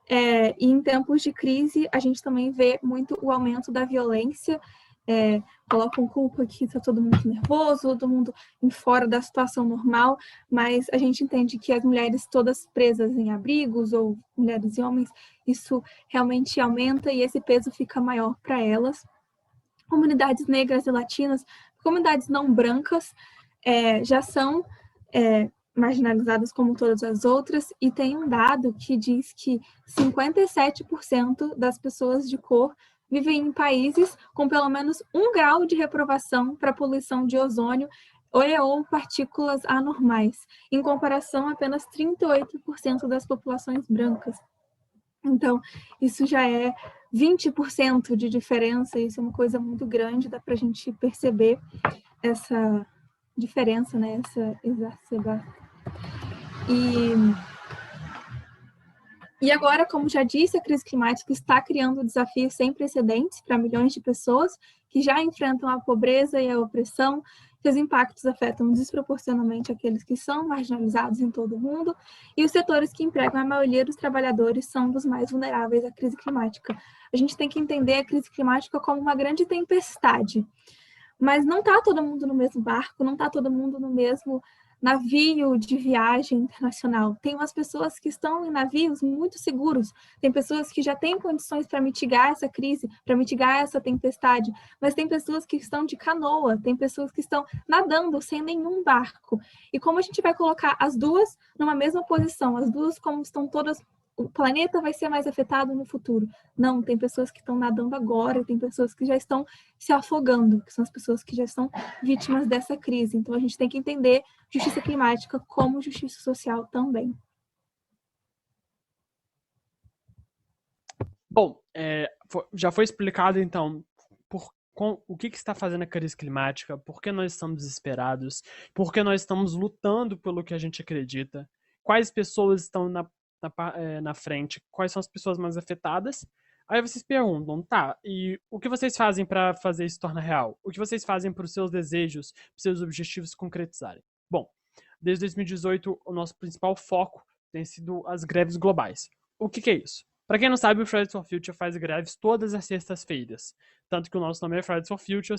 E em tempos de crise, a gente também vê muito o aumento da violência. Colocam culpa que está todo mundo nervoso, todo mundo em fora da situação normal, mas a gente entende que as mulheres todas presas em abrigos, ou mulheres e homens, isso realmente aumenta e esse peso fica maior para elas. Comunidades negras e latinas, comunidades não brancas, já são marginalizadas como todas as outras, e tem um dado que diz que 57% das pessoas de cor vivem em países com pelo menos 1 grau de reprovação para poluição de ozônio ou partículas anormais, em comparação a apenas 38% das populações brancas. Então, isso já é 20% de diferença, isso é uma coisa muito grande, dá para a gente perceber essa diferença, né? Essa exacerbação. E agora, como já disse, a crise climática está criando desafios sem precedentes para milhões de pessoas que já enfrentam a pobreza e a opressão. Seus impactos afetam desproporcionalmente aqueles que são marginalizados em todo o mundo, e os setores que empregam a maioria dos trabalhadores são dos mais vulneráveis à crise climática. A gente tem que entender a crise climática como uma grande tempestade, mas não está todo mundo no mesmo barco, não está todo mundo no mesmo navio de viagem internacional. Tem umas pessoas que estão em navios muito seguros, tem pessoas que já têm condições para mitigar essa crise, para mitigar essa tempestade, mas tem pessoas que estão de canoa, tem pessoas que estão nadando sem nenhum barco. E como a gente vai colocar as duas numa mesma posição, as duas como estão todas, o planeta vai ser mais afetado no futuro? Não, tem pessoas que estão nadando agora, tem pessoas que já estão se afogando, que são as pessoas que já estão vítimas dessa crise. Então, a gente tem que entender justiça climática como justiça social também. Bom, já foi explicado, então, o que está fazendo a crise climática, por que nós estamos desesperados, por que nós estamos lutando pelo que a gente acredita, quais pessoas estão na frente, quais são as pessoas mais afetadas. Aí vocês perguntam, tá, e o que vocês fazem para fazer isso se tornar real? O que vocês fazem para os seus desejos, para os seus objetivos se concretizarem? Bom, desde 2018, o nosso principal foco tem sido as greves globais. O que é isso? Para quem não sabe, o Fridays for Future faz greves todas as sextas-feiras. Tanto que o nosso nome é Fridays for Future,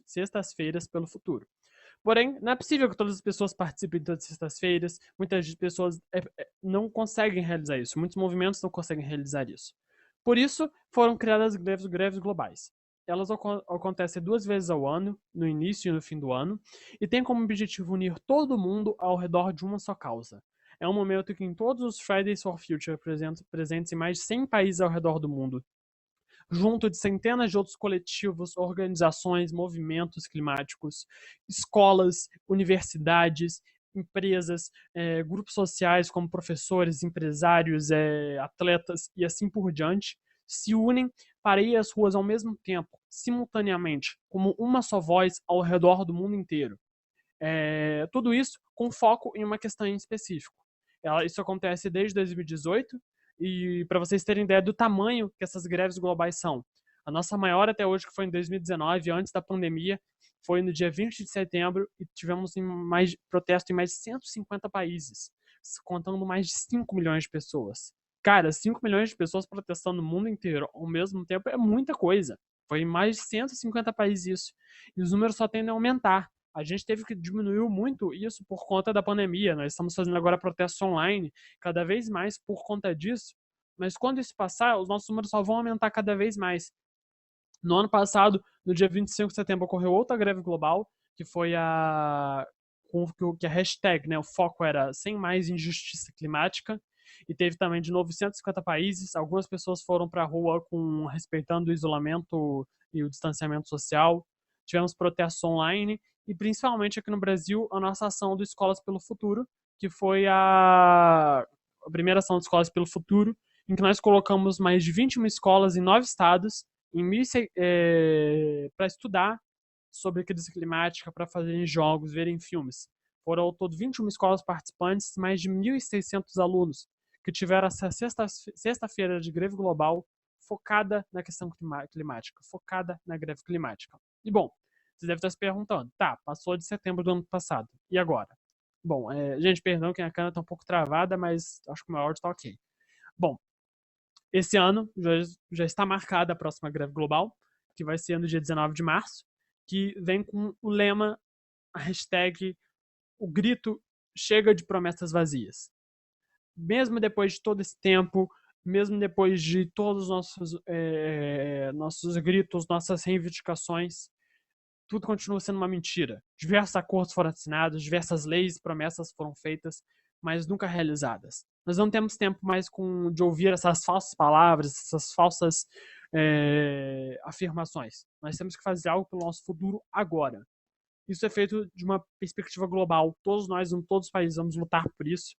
sextas-feiras pelo futuro. Porém, não é possível que todas as pessoas participem todas as sextas-feiras. Muitas pessoas não conseguem realizar isso. Muitos movimentos não conseguem realizar isso. Por isso, foram criadas greves globais. Elas acontecem 2 vezes ao ano, no início e no fim do ano, e tem como objetivo unir todo mundo ao redor de uma só causa. É um momento que em todos os Fridays for Future presentes em mais de 100 países ao redor do mundo, junto de centenas de outros coletivos, organizações, movimentos climáticos, escolas, universidades, empresas, grupos sociais como professores, empresários, atletas e assim por diante, se unem para ir às ruas ao mesmo tempo, simultaneamente, como uma só voz ao redor do mundo inteiro. Tudo isso com foco em uma questão em específico. Isso acontece desde 2018, E para vocês terem ideia do tamanho que essas greves globais são. A nossa maior até hoje, que foi em 2019, antes da pandemia, foi no dia 20 de setembro e tivemos protesto em mais de 150 países, contando mais de 5 milhões de pessoas. Cara, 5 milhões de pessoas protestando no mundo inteiro ao mesmo tempo é muita coisa. Foi em mais de 150 países isso. E os números só tendem a aumentar. A gente teve que diminuir muito isso por conta da pandemia. Nós estamos fazendo agora protestos online, cada vez mais por conta disso. Mas quando isso passar, os nossos números só vão aumentar cada vez mais. No ano passado, no dia 25 de setembro, ocorreu outra greve global, que foi que a hashtag, né, o foco era sem mais injustiça climática, e teve também de novo 150 países. Algumas pessoas foram para a rua respeitando o isolamento e o distanciamento social. Tivemos protestos online e principalmente aqui no Brasil a nossa ação do Escolas pelo Futuro, que foi a primeira ação do Escolas pelo Futuro, em que nós colocamos mais de 21 escolas em 9 estados para estudar sobre a crise climática, para fazerem jogos, verem filmes. Foram ao todo 21 escolas participantes, mais de 1.600 alunos, que tiveram essa sexta-feira de greve global focada na questão climática, focada na greve climática. E bom, você deve estar se perguntando, tá, passou de setembro do ano passado, e agora? Bom, gente, perdão que a câmera está um pouco travada, mas acho que o meu áudio está ok. Bom, esse ano já está marcada a próxima greve global, que vai ser no dia 19 de março, que vem com o lema, a hashtag, o grito chega de promessas vazias. Mesmo depois de todo esse tempo, mesmo depois de todos os nossos gritos, nossas reivindicações, tudo continua sendo uma mentira. Diversos acordos foram assinados, diversas leis e promessas foram feitas, mas nunca realizadas. Nós não temos tempo mais de ouvir essas falsas palavras, essas falsas afirmações. Nós temos que fazer algo pelo nosso futuro agora. Isso é feito de uma perspectiva global. Todos nós, em todos os países, vamos lutar por isso,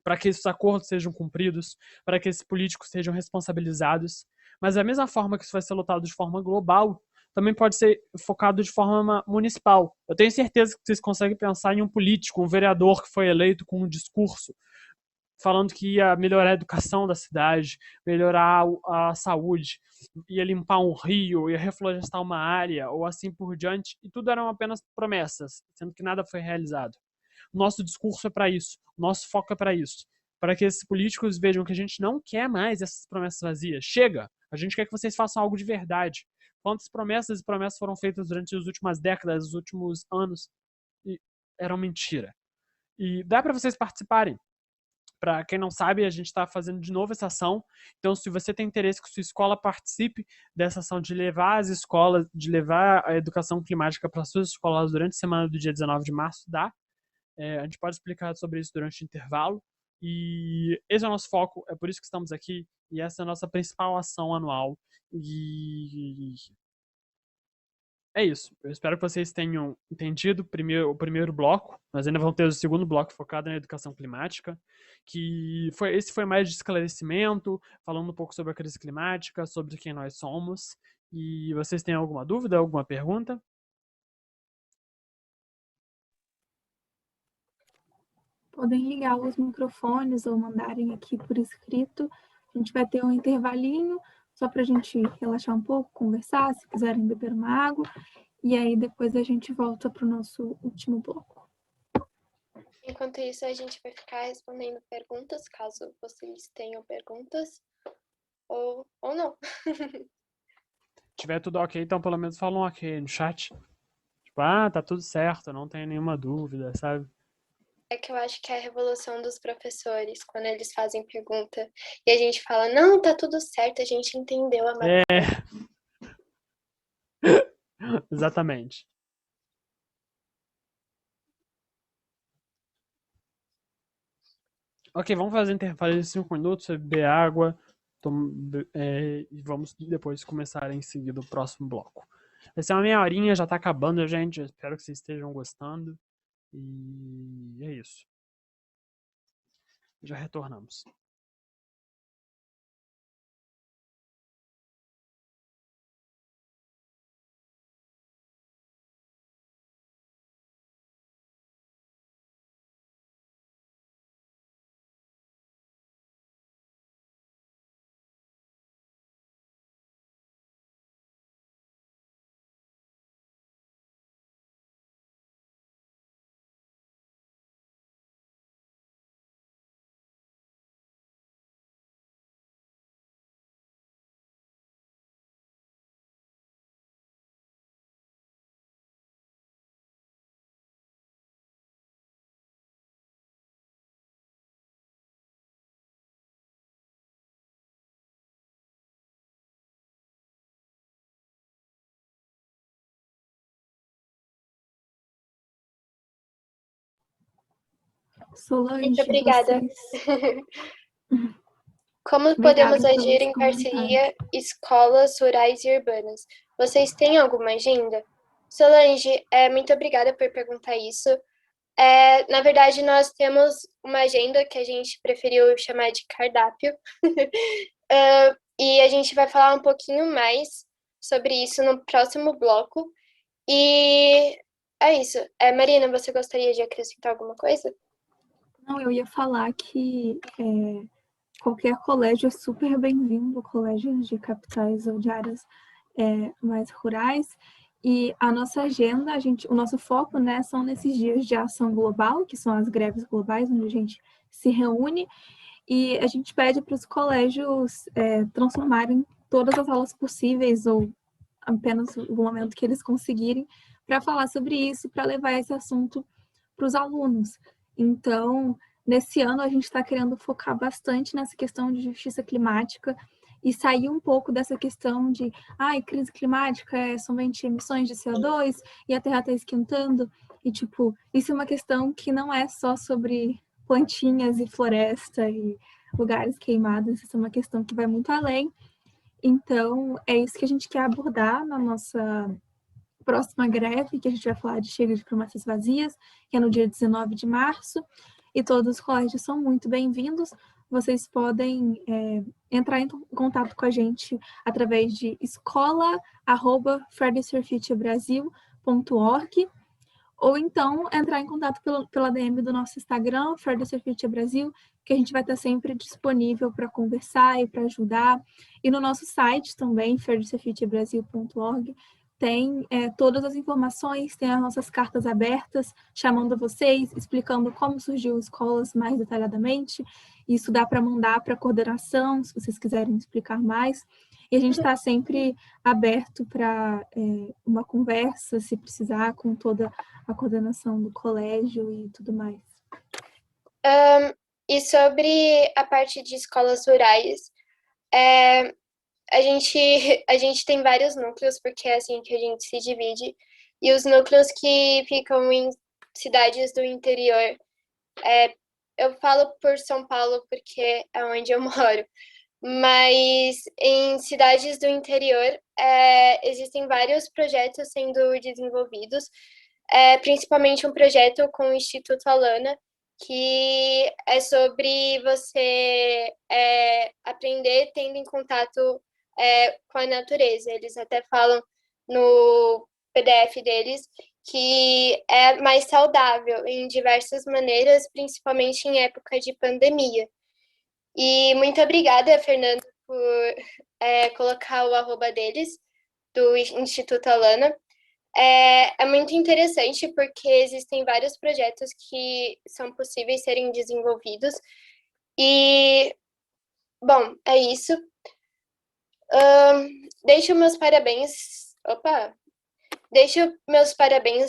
para que esses acordos sejam cumpridos, para que esses políticos sejam responsabilizados. Mas da mesma forma que isso vai ser lutado de forma global, também pode ser focado de forma municipal. Eu tenho certeza que vocês conseguem pensar em um político, um vereador que foi eleito com um discurso falando que ia melhorar a educação da cidade, melhorar a saúde, ia limpar um rio, ia reflorestar uma área, ou assim por diante, e tudo eram apenas promessas, sendo que nada foi realizado. Nosso discurso é para isso, nosso foco é para isso, para que esses políticos vejam que a gente não quer mais essas promessas vazias. Chega! A gente quer que vocês façam algo de verdade. Quantas promessas e promessas foram feitas durante as últimas décadas, os últimos anos, e eram mentira. E dá para vocês participarem. Para quem não sabe, a gente está fazendo de novo essa ação. Então, se você tem interesse que sua escola participe dessa ação de levar as escolas, de levar a educação climática para suas escolas durante a semana do dia 19 de março, dá. A gente pode explicar sobre isso durante o intervalo. E esse é o nosso foco, é por isso que estamos aqui. E essa é a nossa principal ação anual. E é isso. Eu espero que vocês tenham entendido o primeiro bloco. Nós ainda vamos ter o segundo bloco focado na educação climática, esse foi mais de esclarecimento, falando um pouco sobre a crise climática, sobre quem nós somos. E vocês têm alguma dúvida, alguma pergunta? Podem ligar os microfones ou mandarem aqui por escrito. A gente vai ter um intervalinho só para a gente relaxar um pouco, conversar, se quiserem beber uma água. E aí depois a gente volta para o nosso último bloco. Enquanto isso, a gente vai ficar respondendo perguntas, caso vocês tenham perguntas, ou não. Se tiver tudo ok, então pelo menos falam ok no chat. Tipo, tá tudo certo, não tenho nenhuma dúvida, sabe? É que eu acho que é a revolução dos professores, quando eles fazem pergunta e a gente fala, não, tá tudo certo, a gente entendeu a matéria. Exatamente. Ok, vamos fazer intervalo de 5 minutos, beber água, e vamos depois começar em seguida o próximo bloco. Vai ser uma meia horinha, já tá acabando, gente. Eu espero que vocês estejam gostando. E é isso. Já retornamos. Solange, Muito obrigada. vocês... Como Obrigada podemos agir pelos em comentários. parceria escolas rurais e urbanas? Vocês têm alguma agenda? Solange, muito obrigada por perguntar isso. Na verdade, nós temos uma agenda que a gente preferiu chamar de cardápio. E a gente vai falar um pouquinho mais sobre isso no próximo bloco. E é isso. Marina, você gostaria de acrescentar alguma coisa? Não, eu ia falar que qualquer colégio é super bem-vindo, colégios de capitais ou de áreas mais rurais. E a nossa agenda, o nosso foco, né, são nesses dias de ação global, que são as greves globais, onde a gente se reúne, e a gente pede para os colégios transformarem todas as aulas possíveis, ou apenas o momento que eles conseguirem, para falar sobre isso, para levar esse assunto para os alunos. Então, nesse ano, a gente está querendo focar bastante nessa questão de justiça climática e sair um pouco dessa questão de crise climática é somente emissões de CO2 e a Terra está esquentando. E, isso é uma questão que não é só sobre plantinhas e floresta e lugares queimados, isso é uma questão que vai muito além. Então, é isso que a gente quer abordar na nossa próxima greve, que a gente vai falar de Chega de Promessas Vazias, que é no dia 19 de março, e todos os colégios são muito bem-vindos. Vocês podem entrar em contato com a gente através de escola@friday's4futurebrasil.org, ou então entrar em contato pela DM do nosso Instagram, Fridays for Future Brasil, que a gente vai estar sempre disponível para conversar e para ajudar. E no nosso site também, fridaysforfuturebrasil.org, tem todas as informações, tem as nossas cartas abertas, chamando vocês, explicando como surgiu escolas mais detalhadamente. Isso dá para mandar para a coordenação, se vocês quiserem explicar mais. E a gente está sempre aberto para uma conversa, se precisar, com toda a coordenação do colégio e tudo mais. E sobre a parte de escolas rurais, a gente tem vários núcleos, porque é assim que a gente se divide, e os núcleos que ficam em cidades do interior, eu falo por São Paulo porque é onde eu moro, mas em cidades do interior existem vários projetos sendo desenvolvidos, principalmente um projeto com o Instituto Alana, que é sobre você aprender tendo em contato com a natureza. Eles até falam no PDF deles que é mais saudável em diversas maneiras, principalmente em época de pandemia. E muito obrigada, Fernando, por colocar o arroba deles, do Instituto Alana. É muito interessante porque existem vários projetos que são possíveis serem desenvolvidos. E, bom, é isso. Deixo meus parabéns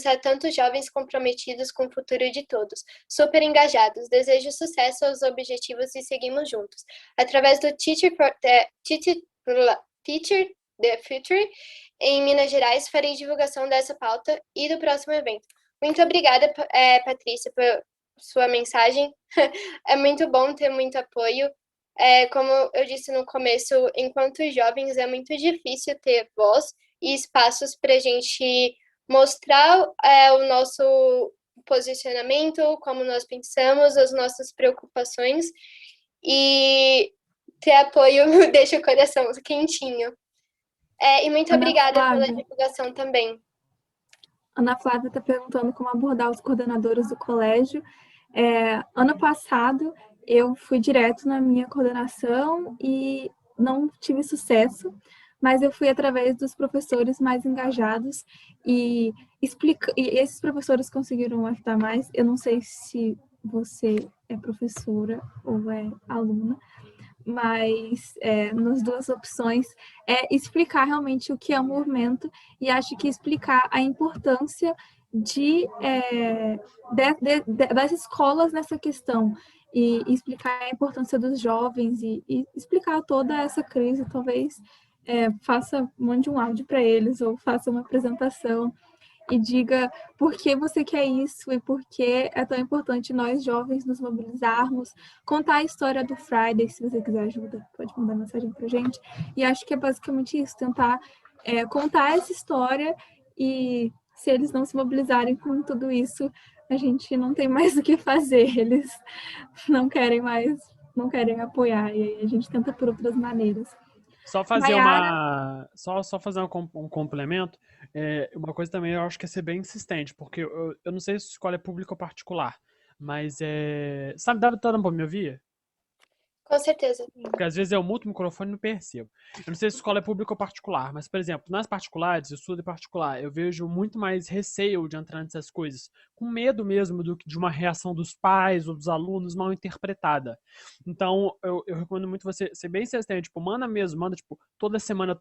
a tantos jovens comprometidos com o futuro de todos, super engajados. Desejo sucesso aos objetivos e seguimos juntos. Através do Teacher the Future, em Minas Gerais, farei divulgação dessa pauta e do próximo evento. Muito obrigada, Patrícia, por sua mensagem. É muito bom ter muito apoio. Como eu disse no começo, enquanto jovens é muito difícil ter voz e espaços para a gente mostrar o nosso posicionamento, como nós pensamos, as nossas preocupações, e ter apoio deixa o coração quentinho. E muito obrigada pela divulgação também. Ana Flávia está perguntando como abordar os coordenadores do colégio. Ano passado, eu fui direto na minha coordenação e não tive sucesso, mas eu fui através dos professores mais engajados e esses professores conseguiram ajudar mais. Eu não sei se você é professora ou é aluna, mas nas duas opções explicar realmente o que é o movimento, e acho que explicar a importância das escolas nessa questão, e explicar a importância dos jovens e explicar toda essa crise. Talvez mande um áudio para eles ou faça uma apresentação e diga por que você quer isso e por que é tão importante nós jovens nos mobilizarmos, contar a história do Friday, se você quiser ajuda, pode mandar mensagem pra gente. E acho que é basicamente isso, tentar contar essa história, e se eles não se mobilizarem com tudo isso, a gente não tem mais o que fazer, eles não querem mais, não querem apoiar, e aí a gente tenta por outras maneiras. Só fazer Maiara, só fazer um complemento. Uma coisa também eu acho que é ser bem insistente, porque eu não sei se a escola é pública ou particular, mas sabe, tá dando pra me ouvir? Com certeza. Porque às vezes eu muto o microfone e não percebo. Eu não sei se a escola é pública ou particular, mas, por exemplo, nas particulares, eu estudo em particular, eu vejo muito mais receio de entrar nessas coisas, com medo mesmo de uma reação dos pais ou dos alunos mal interpretada. Então, eu recomendo muito você ser bem insistente, tipo, manda, tipo, toda semana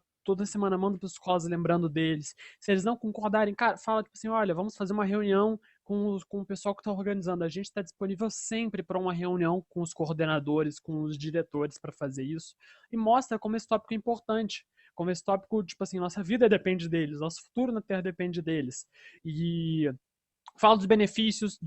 manda para as escolas lembrando deles. Se eles não concordarem, cara, fala, tipo assim, olha, vamos fazer uma reunião com o pessoal que está organizando. A gente está disponível sempre para uma reunião com os coordenadores, com os diretores para fazer isso. E mostra como esse tópico é importante. Como esse tópico, tipo assim, nossa vida depende deles, nosso futuro na Terra depende deles. E fala dos benefícios,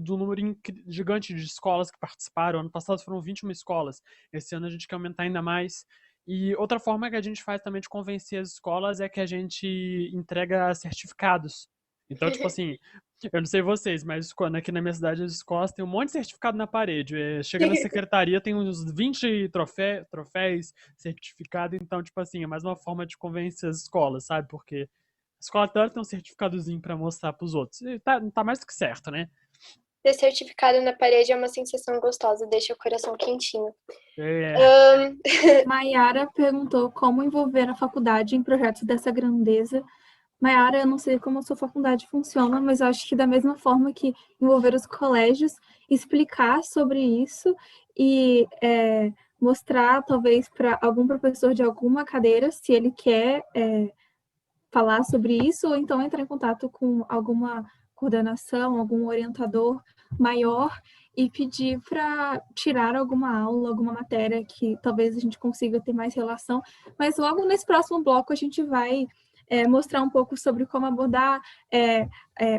do número gigante de escolas que participaram. Ano passado foram 21 escolas. Esse ano a gente quer aumentar ainda mais. E outra forma que a gente faz também de convencer as escolas é que a gente entrega certificados. Então, tipo assim, eu não sei vocês, mas quando aqui na minha cidade as escolas têm um monte de certificado na parede. Chega na secretaria, tem uns 20 troféus, certificado. Então, tipo assim, é mais uma forma de convencer as escolas, sabe? Porque a escola toda tem um certificadozinho pra mostrar pros outros. E tá mais do que certo, né? Ter certificado na parede é uma sensação gostosa, deixa o coração quentinho. É, Maiara perguntou como envolver a faculdade em projetos dessa grandeza. Maiara, eu não sei como a sua faculdade funciona, mas eu acho que da mesma forma que envolver os colégios, explicar sobre isso e mostrar, talvez, para algum professor de alguma cadeira, se ele quer falar sobre isso, ou então entrar em contato com alguma coordenação, algum orientador maior e pedir para tirar alguma aula, alguma matéria que talvez a gente consiga ter mais relação. Mas logo nesse próximo bloco a gente vai mostrar um pouco sobre como abordar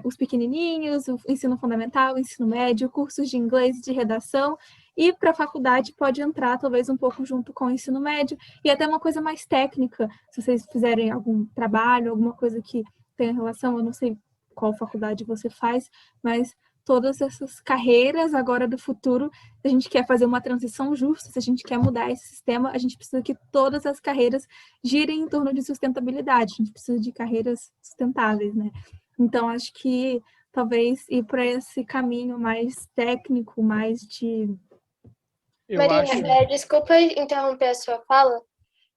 os pequenininhos, o ensino fundamental, o ensino médio, cursos de inglês e de redação. E para a faculdade pode entrar talvez um pouco junto com o ensino médio e até uma coisa mais técnica, se vocês fizerem algum trabalho, alguma coisa que tenha relação, eu não sei qual faculdade você faz, mas todas essas carreiras agora do futuro, se a gente quer fazer uma transição justa, se a gente quer mudar esse sistema, a gente precisa que todas as carreiras girem em torno de sustentabilidade, a gente precisa de carreiras sustentáveis, né? Então, acho que talvez ir para esse caminho mais técnico, mais de... eu Marina, acho. desculpa interromper a sua fala,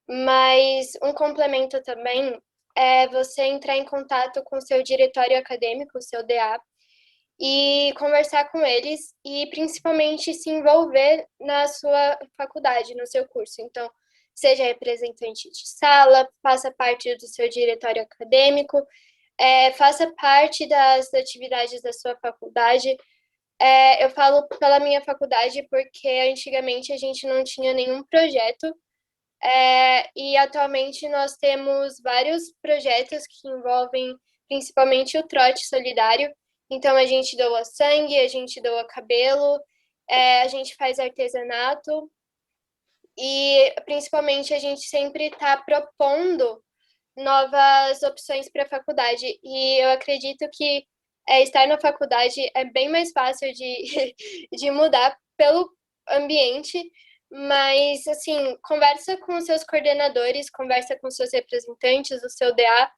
mas um complemento também é você entrar em contato com o seu diretório acadêmico, o seu DA, e conversar com eles e principalmente se envolver na sua faculdade, no seu curso. Então, seja representante de sala, faça parte do seu diretório acadêmico, faça parte das atividades da sua faculdade. Eu falo pela minha faculdade porque antigamente a gente não tinha nenhum projeto, e atualmente nós temos vários projetos que envolvem principalmente o trote solidário. Então, a gente doa sangue, a gente doa cabelo, a gente faz artesanato e, principalmente, a gente sempre está propondo novas opções para a faculdade. E eu acredito que estar na faculdade é bem mais fácil de mudar pelo ambiente, mas, assim, conversa com os seus coordenadores, conversa com os seus representantes, o seu DA,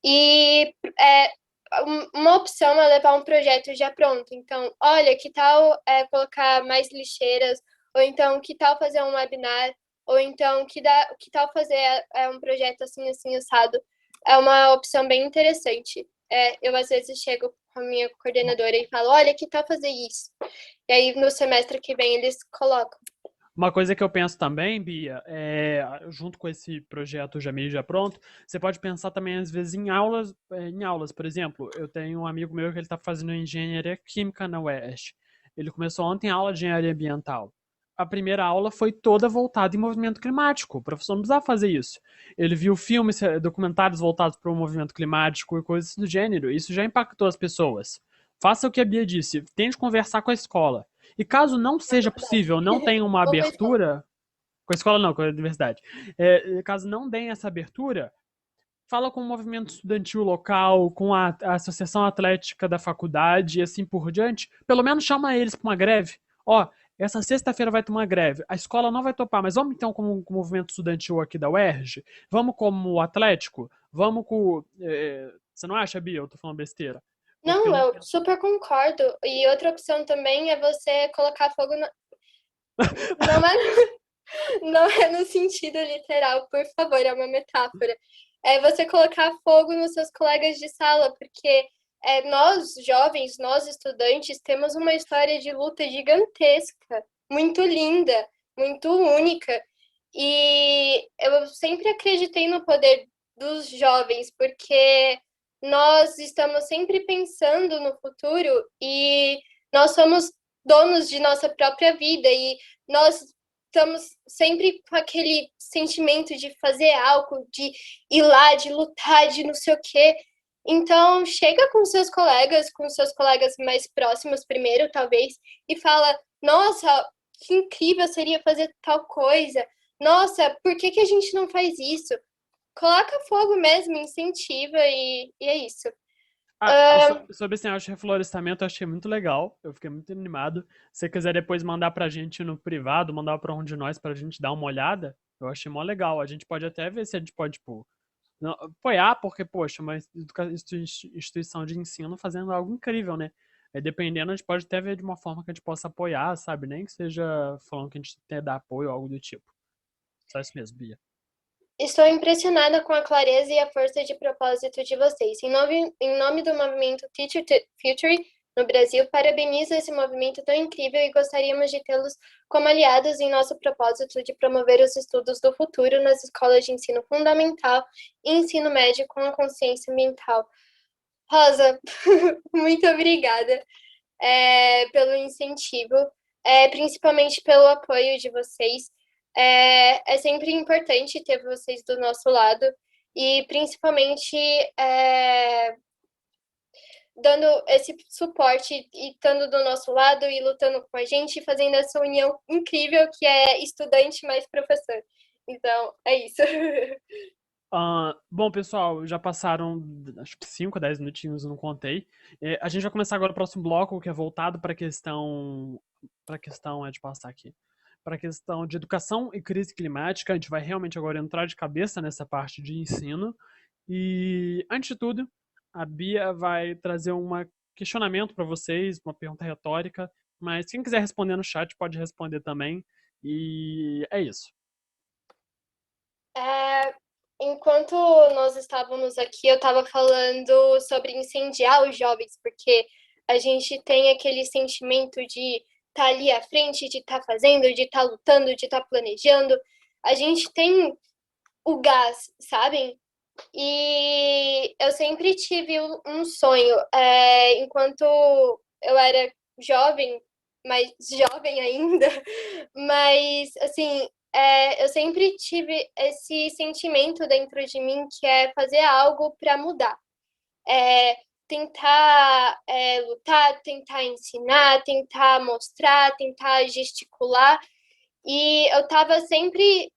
e uma opção é levar um projeto já pronto. Então, olha, que tal colocar mais lixeiras, ou então, que tal fazer um webinar, ou então, que tal fazer um projeto assim, assim, assado. É uma opção bem interessante. Eu, às vezes, chego com a minha coordenadora e falo, olha, que tal fazer isso? E aí, no semestre que vem, eles colocam. Uma coisa que eu penso também, Bia, junto com esse projeto já meio já pronto, você pode pensar também às vezes em aulas, por exemplo, eu tenho um amigo meu que ele está fazendo engenharia química na UERJ. Ele começou ontem a aula de engenharia ambiental. a primeira aula foi toda voltada em movimento climático. O professor não precisava fazer isso. Ele viu filmes, documentários voltados para o movimento climático e coisas do gênero. Isso já impactou as pessoas. Faça o que a Bia disse, tente conversar com a escola. E caso não seja possível, não tenha uma Ou com a escola. abertura, com a escola não, com a universidade, caso não deem essa abertura, fala com o movimento estudantil local, com a associação atlética da faculdade e assim por diante. Pelo menos chama eles para uma greve. Ó, essa sexta-feira vai ter uma greve. A escola não vai topar, mas vamos então com o movimento estudantil aqui da UERJ? Vamos como atlético? Vamos com... você não acha, Bia? Eu tô falando besteira. Não, eu super concordo. E outra opção também é você colocar fogo na... Não é no sentido literal, por favor, é uma metáfora. É você colocar fogo nos seus colegas de sala, porque nós, jovens, nós, estudantes, temos uma história de luta gigantesca, muito linda, muito única. E eu sempre acreditei no poder dos jovens, porque nós estamos sempre pensando no futuro e nós somos donos de nossa própria vida e nós estamos sempre com aquele sentimento de fazer algo, de ir lá, de lutar, de não sei o quê. Então, chega com seus colegas mais próximos primeiro, talvez, e fala, nossa, que incrível seria fazer tal coisa. Nossa, por que a gente não faz isso? Coloca fogo mesmo, incentiva e é isso. Sobre esse negócio de reflorestamento, eu achei muito legal. Eu fiquei muito animado. Se você quiser depois mandar pra gente no privado, mandar pra um de nós pra gente dar uma olhada, eu achei mó legal. A gente pode até ver se a gente pode, tipo, apoiar, porque, poxa, uma instituição de ensino fazendo algo incrível, né? Dependendo, a gente pode até ver de uma forma que a gente possa apoiar, sabe? Nem que seja falando que a gente tem que dar apoio ou algo do tipo. Só isso mesmo, Bia. Estou impressionada com a clareza e a força de propósito de vocês. Em nome do movimento Teacher Future no Brasil, parabenizo esse movimento tão incrível e gostaríamos de tê-los como aliados em nosso propósito de promover os estudos do futuro nas escolas de ensino fundamental e ensino médio com a consciência ambiental. Rosa, muito obrigada pelo incentivo, principalmente pelo apoio de vocês. É sempre importante ter vocês do nosso lado e principalmente dando esse suporte e estando do nosso lado e lutando com a gente, fazendo essa união incrível que é estudante mais professor. Então, é isso. Bom, pessoal, já passaram acho que 5 a 10 minutinhos, eu não contei. A gente vai começar agora o próximo bloco, que é voltado para a questão de passar aqui. Para a questão de educação e crise climática, a gente vai realmente agora entrar de cabeça nessa parte de ensino. E, antes de tudo, a Bia vai trazer um questionamento para vocês, uma pergunta retórica, mas quem quiser responder no chat pode responder também. E é isso. Enquanto nós estávamos aqui, eu estava falando sobre incendiar os jovens, porque a gente tem aquele sentimento de estar ali à frente, de estar fazendo, de estar lutando, de estar planejando. A gente tem o gás, sabem? E eu sempre tive um sonho. Enquanto eu era jovem, mais jovem ainda, mas, assim, eu sempre tive esse sentimento dentro de mim que é fazer algo para mudar. Tentar lutar, tentar ensinar, tentar mostrar, tentar gesticular. E eu estava sempre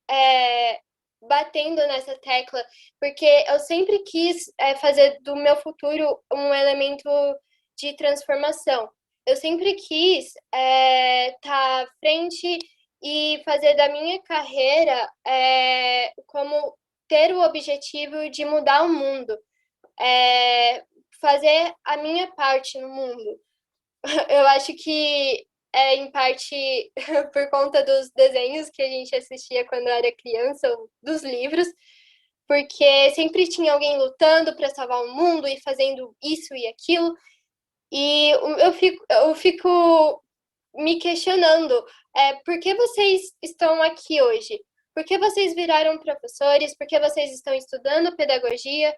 batendo nessa tecla, porque eu sempre quis fazer do meu futuro um elemento de transformação. Eu sempre quis estar à frente e fazer da minha carreira como ter o objetivo de mudar o mundo. Fazer a minha parte no mundo. Eu acho que em parte por conta dos desenhos que a gente assistia quando era criança, ou dos livros, porque sempre tinha alguém lutando para salvar o mundo e fazendo isso e aquilo, e eu fico me questionando, por que vocês estão aqui hoje? Por que vocês viraram professores? Por que vocês estão estudando pedagogia?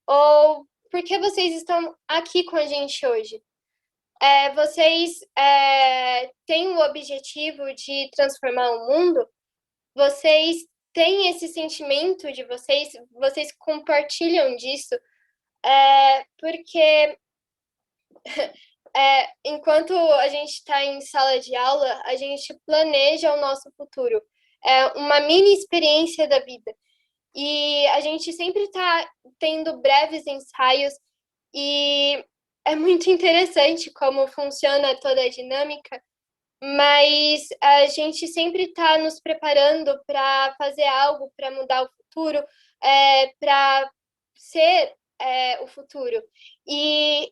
Ou por que vocês estão aqui com a gente hoje? vocês têm o objetivo de transformar o mundo? Vocês têm esse sentimento de vocês compartilham disso? Porque enquanto a gente está em sala de aula, a gente planeja o nosso futuro. É uma mini experiência da vida. E a gente sempre está tendo breves ensaios e é muito interessante como funciona toda a dinâmica, mas a gente sempre está nos preparando para fazer algo, para mudar o futuro, para ser o futuro. E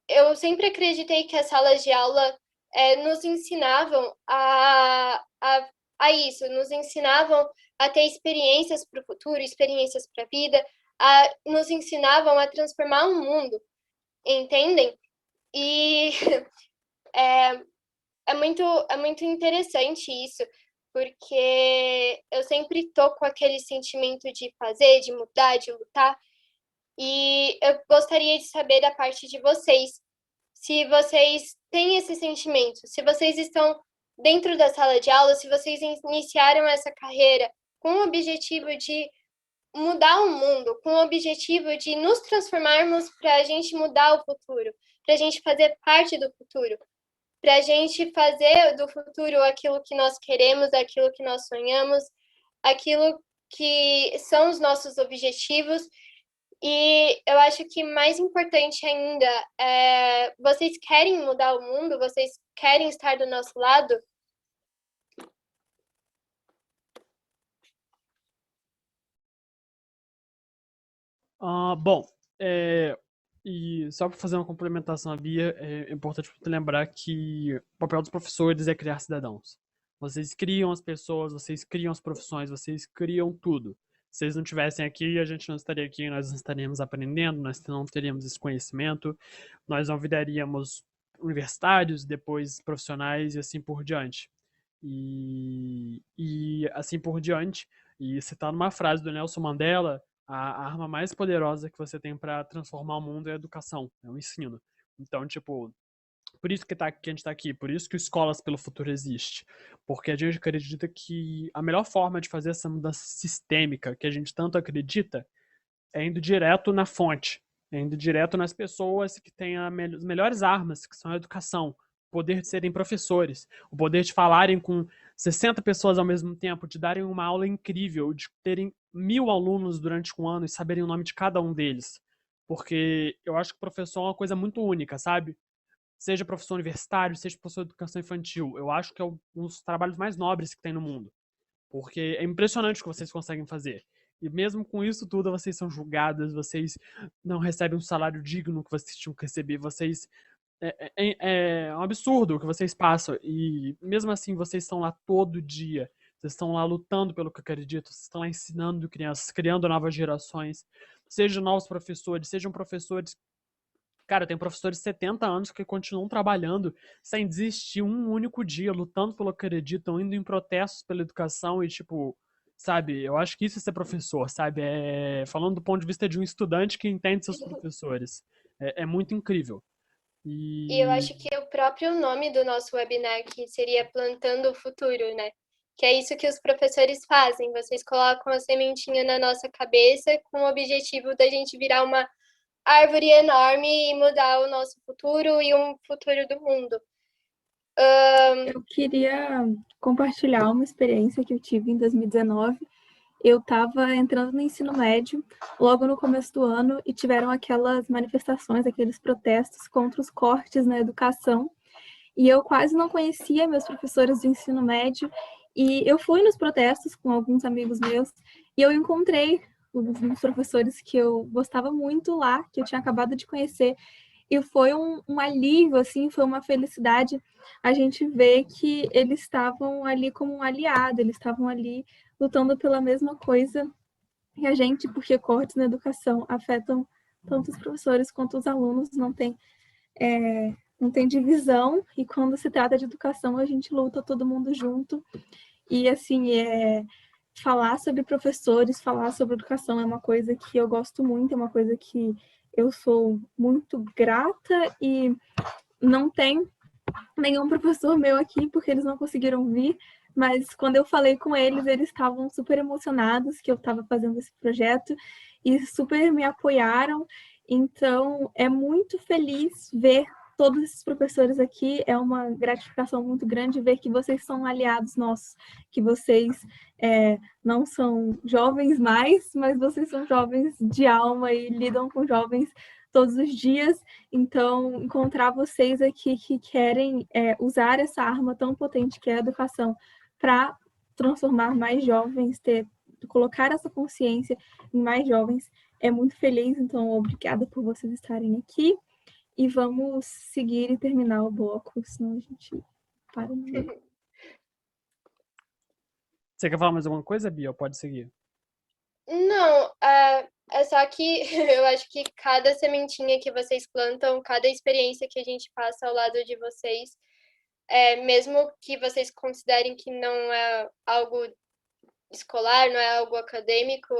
eu sempre acreditei que as salas de aula nos ensinavam a isso, nos ensinavam a ter experiências para o futuro, experiências para a vida, nos ensinavam a transformar o mundo, entendem? E é muito interessante isso, porque eu sempre tô com aquele sentimento de fazer, de mudar, de lutar, e eu gostaria de saber da parte de vocês, se vocês têm esse sentimento, se vocês estão dentro da sala de aula, se vocês iniciaram essa carreira com o objetivo de mudar o mundo, com o objetivo de nos transformarmos para a gente mudar o futuro, para a gente fazer parte do futuro, para a gente fazer do futuro aquilo que nós queremos, aquilo que nós sonhamos, aquilo que são os nossos objetivos. E eu acho que mais importante ainda vocês querem mudar o mundo? Vocês querem estar do nosso lado? Bom, e só para fazer uma complementação à Bia, é importante lembrar que o papel dos professores é criar cidadãos. Vocês criam as pessoas, vocês criam as profissões, vocês criam tudo. Se vocês não estivessem aqui, a gente não estaria aqui, nós não estaríamos aprendendo, nós não teríamos esse conhecimento, nós não viraríamos universitários, depois profissionais e assim por diante. E assim por diante. E citando uma frase do Nelson Mandela, a arma mais poderosa que você tem para transformar o mundo é a educação, é o ensino. Então, tipo, por isso que a gente tá aqui, por isso que o Escolas pelo Futuro existe. Porque a gente acredita que a melhor forma de fazer essa mudança sistêmica que a gente tanto acredita é indo direto na fonte, é indo direto nas pessoas que têm as melhores armas, que são a educação, o poder de serem professores, o poder de falarem com 60 pessoas ao mesmo tempo, de darem uma aula incrível, de terem 1000 alunos durante um ano e saberem o nome de cada um deles. Porque eu acho que o professor é uma coisa muito única, sabe? Seja professor universitário, seja professor de educação infantil. Eu acho que é um dos trabalhos mais nobres que tem no mundo. Porque é impressionante o que vocês conseguem fazer. E mesmo com isso tudo, vocês são julgadas, vocês não recebem um salário digno que vocês tinham que receber, vocês... É um absurdo o que vocês passam. E mesmo assim, vocês estão lá todo dia. Vocês estão lá lutando pelo que acreditam, vocês estão lá ensinando crianças, criando novas gerações. Sejam novos professores, sejam professores... Cara, tem professores de 70 anos que continuam trabalhando sem desistir um único dia, lutando pelo que acreditam, indo em protestos pela educação e, tipo, sabe, eu acho que isso é ser professor, sabe? Falando do ponto de vista de um estudante que entende seus professores. É muito incrível. E eu acho que o próprio nome do nosso webinar que seria Plantando o Futuro, né? Que é isso que os professores fazem. Vocês colocam a sementinha na nossa cabeça com o objetivo da gente virar uma árvore enorme e mudar o nosso futuro e um futuro do mundo. Eu queria compartilhar uma experiência que eu tive em 2019. Eu estava entrando no ensino médio, logo no começo do ano, e tiveram aquelas manifestações, aqueles protestos contra os cortes na educação. E eu quase não conhecia meus professores do ensino médio, e eu fui nos protestos com alguns amigos meus, e eu encontrei uns professores que eu gostava muito lá, que eu tinha acabado de conhecer, e foi um alívio, assim, foi uma felicidade a gente ver que eles estavam ali como um aliado, eles estavam ali lutando pela mesma coisa que a gente, porque cortes na educação afetam tanto os professores quanto os alunos, não tem divisão, e quando se trata de educação, a gente luta todo mundo junto. E, assim, falar sobre professores, falar sobre educação é uma coisa que eu gosto muito, é uma coisa que eu sou muito grata, e não tem nenhum professor meu aqui, porque eles não conseguiram vir, mas quando eu falei com eles, eles estavam super emocionados que eu estava fazendo esse projeto e super me apoiaram. Então, é muito feliz ver todos esses professores aqui. É uma gratificação muito grande ver que vocês são aliados nossos, que vocês não são jovens mais, mas vocês são jovens de alma e lidam com jovens todos os dias. Então, encontrar vocês aqui que querem usar essa arma tão potente que é a educação para transformar mais jovens, colocar essa consciência em mais jovens, é muito feliz. Então, obrigada por vocês estarem aqui. E vamos seguir e terminar o bloco, senão a gente para no meio. Você quer falar mais alguma coisa, Bia? Ou pode seguir? Não, é só que eu acho que cada sementinha que vocês plantam, cada experiência que a gente passa ao lado de vocês, mesmo que vocês considerem que não é algo escolar, não é algo acadêmico,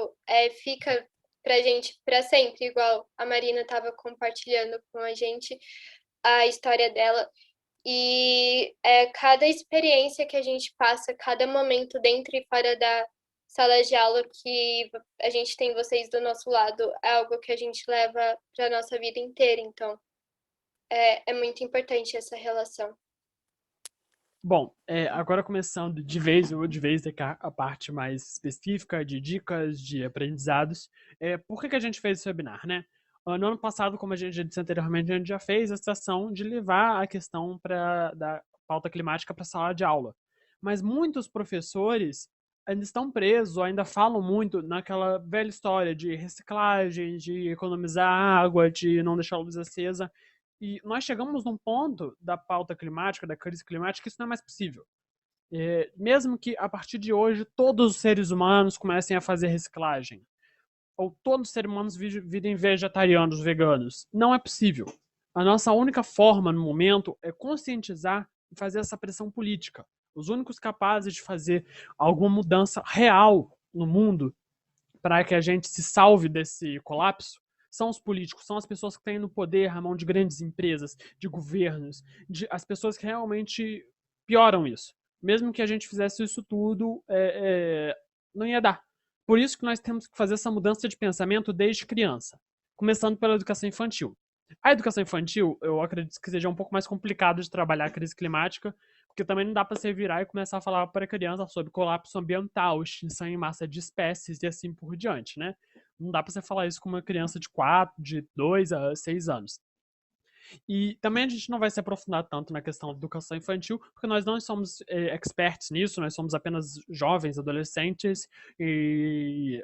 fica pra gente para sempre, igual a Marina estava compartilhando com a gente a história dela. E cada experiência que a gente passa, cada momento dentro e fora da sala de aula que a gente tem vocês do nosso lado, é algo que a gente leva para a nossa vida inteira. Então, é muito importante essa relação. Bom, agora começando de vez a parte mais específica de dicas, de aprendizados. Por que a gente fez esse webinar, né? No ano passado, como a gente já disse anteriormente, a gente já fez a ação de levar a questão da pauta climática para a sala de aula. Mas muitos professores ainda estão presos, ou ainda falam muito naquela velha história de reciclagem, de economizar água, de não deixar a luz acesa. E nós chegamos num ponto da pauta climática, da crise climática, que isso não é mais possível. Mesmo que, a partir de hoje, todos os seres humanos comecem a fazer reciclagem, ou todos os seres humanos virem vegetarianos, veganos, não é possível. A nossa única forma, no momento, é conscientizar e fazer essa pressão política. Os únicos capazes de fazer alguma mudança real no mundo para que a gente se salve desse colapso são os políticos, são as pessoas que têm no poder a mão de grandes empresas, de governos, as pessoas que realmente pioram isso. Mesmo que a gente fizesse isso tudo, não ia dar. Por isso que nós temos que fazer essa mudança de pensamento desde criança, começando pela educação infantil. A educação infantil, eu acredito que seja um pouco mais complicado de trabalhar a crise climática, porque também não dá para você virar e começar a falar para a criança sobre colapso ambiental, extinção em massa de espécies e assim por diante, né? Não dá para você falar isso com uma criança de 2 a 6 anos. E também a gente não vai se aprofundar tanto na questão da educação infantil, porque nós não somos experts nisso, nós somos apenas jovens, adolescentes, e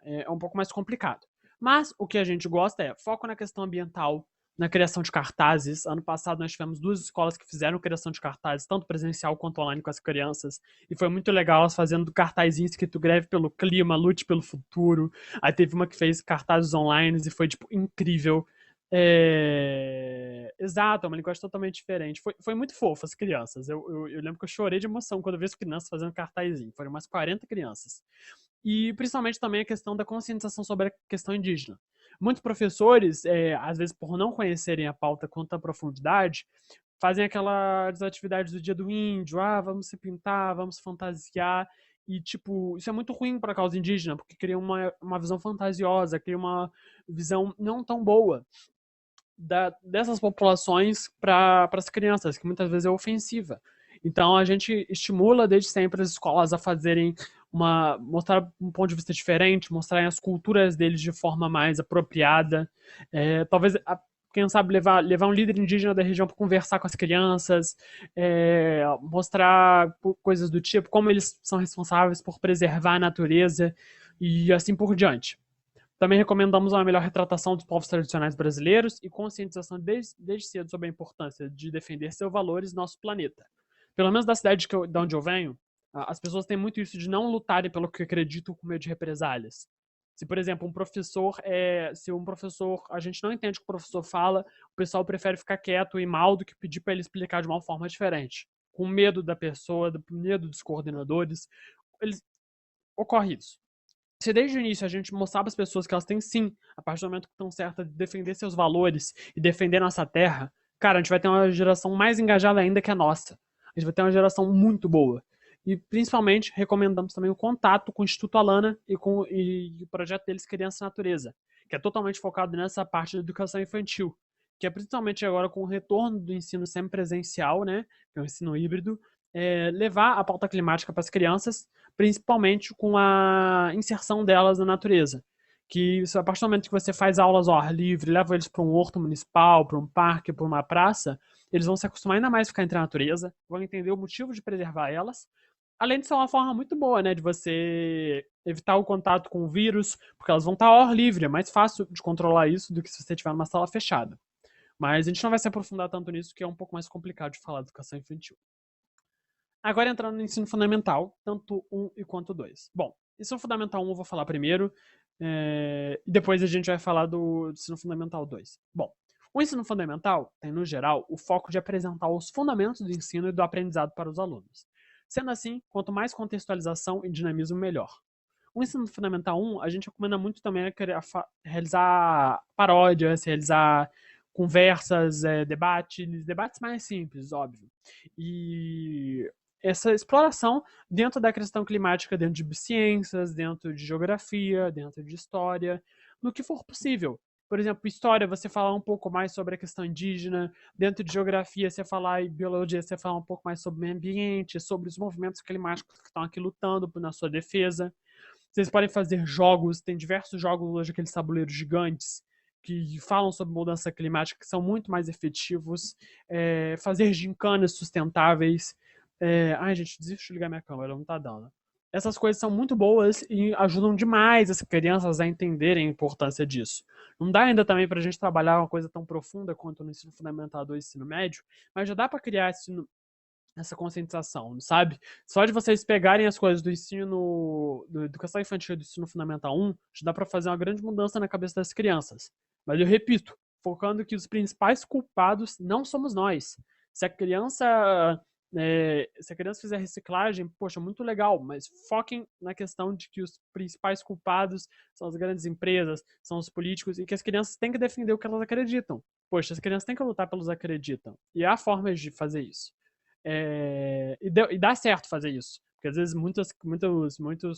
é um pouco mais complicado. Mas o que a gente gosta é foco na questão ambiental, na criação de cartazes. Ano passado nós tivemos 2 escolas que fizeram criação de cartazes, tanto presencial quanto online com as crianças. E foi muito legal elas fazendo cartazinho escrito greve pelo clima, lute pelo futuro. Aí teve uma que fez cartazes online e foi, tipo, incrível. Exato, é uma linguagem totalmente diferente. Foi muito fofo as crianças. Eu lembro que eu chorei de emoção quando eu vi as crianças fazendo cartazinho. Foram umas 40 crianças. E principalmente também a questão da conscientização sobre a questão indígena. Muitos professores, às vezes por não conhecerem a pauta com tanta profundidade, fazem aquelas atividades do dia do índio, vamos se pintar, vamos fantasiar, e tipo, isso é muito ruim para a causa indígena, porque cria uma visão fantasiosa, cria uma visão não tão boa dessas populações para as crianças, que muitas vezes é ofensiva. Então a gente estimula desde sempre as escolas a fazerem mostrar um ponto de vista diferente, mostrarem as culturas deles de forma mais apropriada. Talvez, quem sabe, levar um líder indígena da região para conversar com as crianças, mostrar coisas do tipo, como eles são responsáveis por preservar a natureza e assim por diante. Também recomendamos uma melhor retratação dos povos tradicionais brasileiros e conscientização desde cedo sobre a importância de defender seus valores e nosso planeta. Pelo menos da cidade de onde eu venho, as pessoas têm muito isso de não lutarem pelo que acreditam com medo de represálias. Se, por exemplo, a gente não entende o que o professor fala, o pessoal prefere ficar quieto e mal do que pedir para ele explicar de uma forma diferente. Com medo da pessoa, com medo dos coordenadores, ocorre isso. Se desde o início a gente mostrar para as pessoas que elas têm sim, a partir do momento que estão certas de defender seus valores e defender nossa terra, cara, a gente vai ter uma geração mais engajada ainda que a nossa. A gente vai ter uma geração muito boa. E, principalmente, recomendamos também o contato com o Instituto Alana e o projeto deles Criança e Natureza, que é totalmente focado nessa parte da educação infantil, que é principalmente agora com o retorno do ensino semipresencial, né, que é o ensino híbrido, levar a pauta climática para as crianças, principalmente com a inserção delas na natureza. Que a partir do momento que você faz aulas ao ar livre, leva eles para um horto municipal, para um parque, para uma praça, eles vão se acostumar ainda mais a ficar entre a natureza, vão entender o motivo de preservar elas, além de ser uma forma muito boa, né, de você evitar o contato com o vírus, porque elas vão estar ao ar livre, é mais fácil de controlar isso do que se você estiver numa sala fechada. Mas a gente não vai se aprofundar tanto nisso, que é um pouco mais complicado de falar de educação infantil. Agora entrando no ensino fundamental, tanto 1 e quanto 2. Bom, ensino fundamental 1 eu vou falar primeiro, e depois a gente vai falar do ensino fundamental 2. Bom, o ensino fundamental tem, no geral, o foco de apresentar os fundamentos do ensino e do aprendizado para os alunos. Sendo assim, quanto mais contextualização e dinamismo, melhor. O ensino fundamental 1, a gente recomenda muito também realizar paródias, realizar conversas, debates mais simples, óbvio. E essa exploração dentro da questão climática, dentro de ciências, dentro de geografia, dentro de história, no que for possível. Por exemplo, história, você falar um pouco mais sobre a questão indígena, dentro de geografia, você falar, e biologia, você falar um pouco mais sobre o meio ambiente, sobre os movimentos climáticos que estão aqui lutando na sua defesa. Vocês podem fazer jogos, tem diversos jogos hoje, aqueles tabuleiros gigantes, que falam sobre mudança climática, que são muito mais efetivos. Fazer gincanas sustentáveis. Ai, gente, desisto de ligar minha câmera, não tá dando. Essas coisas são muito boas e ajudam demais as crianças a entenderem a importância disso. Não dá ainda também pra gente trabalhar uma coisa tão profunda quanto no ensino fundamental 2 e ensino médio, mas já dá pra criar essa conscientização, sabe? Só de vocês pegarem as coisas do ensino, do educação infantil e do ensino fundamental 1, já dá para fazer uma grande mudança na cabeça das crianças. Mas eu repito, focando que os principais culpados não somos nós. Se a criança fizer reciclagem, poxa, muito legal, mas foquem na questão de que os principais culpados são as grandes empresas, são os políticos, e que as crianças têm que defender o que elas acreditam. Poxa, as crianças têm que lutar pelos que acreditam. E há formas de fazer isso. E dá certo fazer isso. Porque às vezes muitos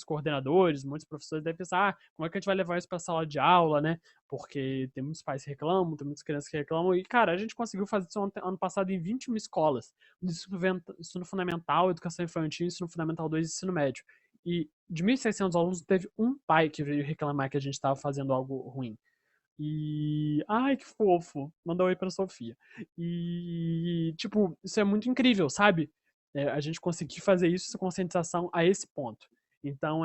coordenadores, muitos professores devem pensar, como é que a gente vai levar isso para a sala de aula, né? Porque tem muitos pais que reclamam, tem muitas crianças que reclamam. E, cara, a gente conseguiu fazer isso ano passado em 21 escolas. Ensino fundamental, educação infantil, ensino fundamental 2 e ensino médio. E de 1.600 alunos, teve um pai que veio reclamar que a gente estava fazendo algo ruim. E. Ai, que fofo. Manda um oi pra Sofia. E, tipo, isso é muito incrível, sabe? A gente conseguir fazer isso, essa conscientização a esse ponto. Então,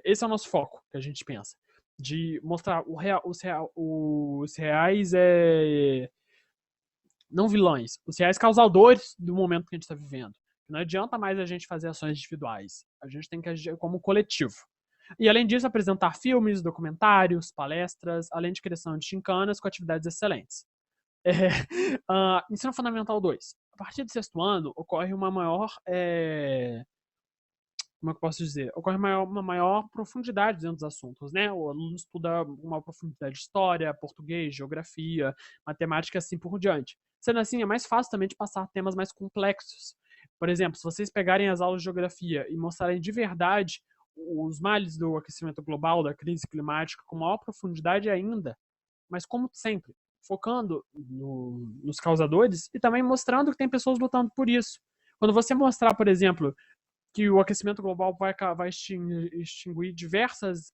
esse é o nosso foco que a gente pensa. De mostrar os reais não vilões, os reais causadores do momento que a gente está vivendo. Não adianta mais a gente fazer ações individuais. A gente tem que agir como coletivo. E, além disso, apresentar filmes, documentários, palestras, além de criação de gincanas com atividades excelentes. Ensino Fundamental 2. A partir do 6º ano, ocorre uma maior... como é que eu posso dizer? Ocorre uma maior profundidade dentro dos assuntos, né? O aluno estuda uma profundidade de história, português, geografia, matemática e assim por diante. Sendo assim, é mais fácil também de passar temas mais complexos. Por exemplo, se vocês pegarem as aulas de geografia e mostrarem de verdade os males do aquecimento global, da crise climática, com maior profundidade ainda, mas como sempre, focando nos causadores e também mostrando que tem pessoas lutando por isso. Quando você mostrar, por exemplo, que o aquecimento global vai extinguir diversas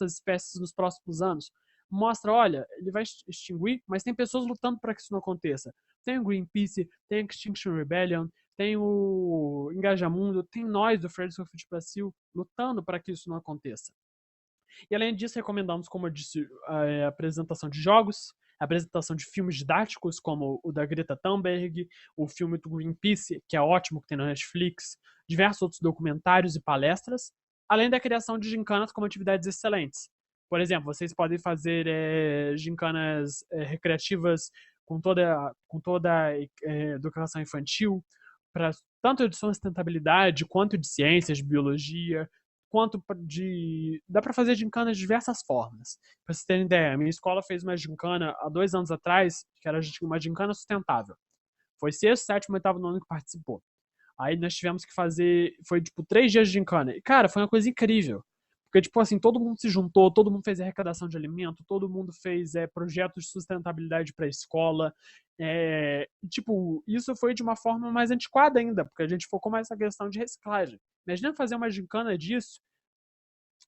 espécies nos próximos anos, mostra, olha, ele vai extinguir, mas tem pessoas lutando para que isso não aconteça. Tem o Greenpeace, tem a Extinction Rebellion, tem o Engajamundo, tem nós do Fridays for Future Brasil lutando para que isso não aconteça. E, além disso, recomendamos, como eu disse, a apresentação de jogos, a apresentação de filmes didáticos, como o da Greta Thunberg, o filme do Greenpeace, que é ótimo, que tem na Netflix, diversos outros documentários e palestras, além da criação de gincanas como atividades excelentes. Por exemplo, vocês podem fazer gincanas recreativas com toda a educação infantil, para tanto de sustentabilidade quanto de ciências, de biologia, quanto dá para fazer gincana de diversas formas. Para vocês terem ideia, a minha escola fez uma gincana há 2 anos atrás, que era uma gincana sustentável. Foi 6º, 7º, 8º, 9º que participou. Aí nós tivemos que fazer, foi tipo 3 dias de gincana. E cara, foi uma coisa incrível. Porque, tipo assim, todo mundo se juntou, todo mundo fez arrecadação de alimento, todo mundo fez projetos de sustentabilidade para a escola. Tipo, isso foi de uma forma mais antiquada ainda, porque a gente focou mais na questão de reciclagem. Imagina fazer uma gincana disso,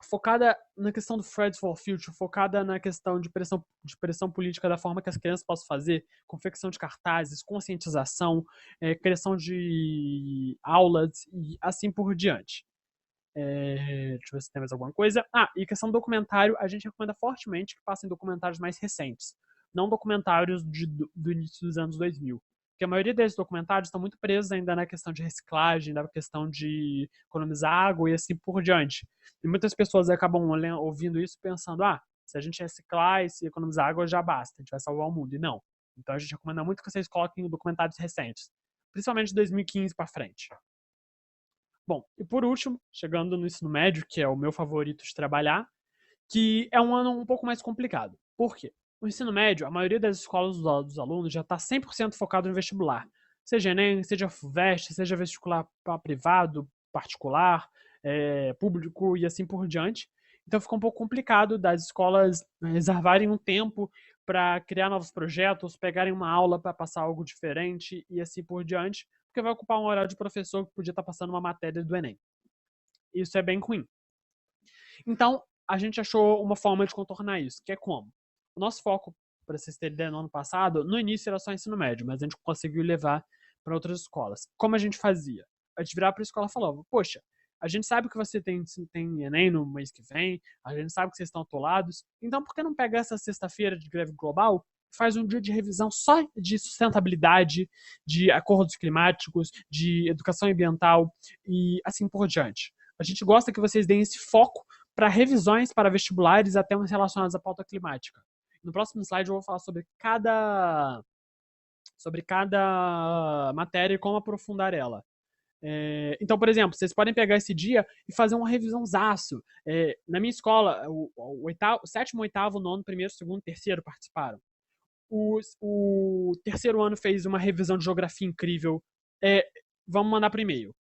focada na questão do Fridays for Future, focada na questão de pressão política da forma que as crianças possam fazer, confecção de cartazes, conscientização, criação de aulas e assim por diante. Deixa eu ver se tem mais alguma coisa. E questão do documentário, a gente recomenda fortemente que passem documentários mais recentes, não documentários do início dos anos 2000. Porque a maioria desses documentários estão muito presos ainda na questão de reciclagem, na questão de economizar água e assim por diante. E muitas pessoas acabam ouvindo isso pensando, se a gente reciclar e se economizar água já basta, a gente vai salvar o mundo. E não. Então a gente recomenda muito que vocês coloquem documentários recentes, principalmente de 2015 para frente. Bom, e por último, chegando no ensino médio, que é o meu favorito de trabalhar, que é um ano um pouco mais complicado. Por quê? O ensino médio, a maioria das escolas dos alunos já está 100% focado no vestibular. Seja Enem, seja FUVEST, seja vestibular privado, particular, público e assim por diante. Então fica um pouco complicado das escolas reservarem um tempo para criar novos projetos, pegarem uma aula para passar algo diferente e assim por diante, porque vai ocupar um horário de professor que podia estar passando uma matéria do Enem. Isso é bem ruim. Então, a gente achou uma forma de contornar isso, que é como? O nosso foco, para vocês terem ideia, no ano passado, no início era só ensino médio, mas a gente conseguiu levar para outras escolas. Como a gente fazia? A gente virava para a escola e falava, poxa, a gente sabe que você tem Enem no mês que vem, a gente sabe que vocês estão atolados, então por que não pega essa sexta-feira de greve global e faz um dia de revisão só de sustentabilidade, de acordos climáticos, de educação ambiental e assim por diante. A gente gosta que vocês deem esse foco para revisões para vestibulares até temas relacionados à pauta climática. No próximo slide eu vou falar sobre cada matéria e como aprofundar ela. Então, por exemplo, vocês podem pegar esse dia e fazer uma revisãozaço. Na minha escola, o 7º, 8º, 9º, 1º, 2º, 3º participaram. O 3º ano fez uma revisão de geografia incrível. Vamos mandar para o e-mail.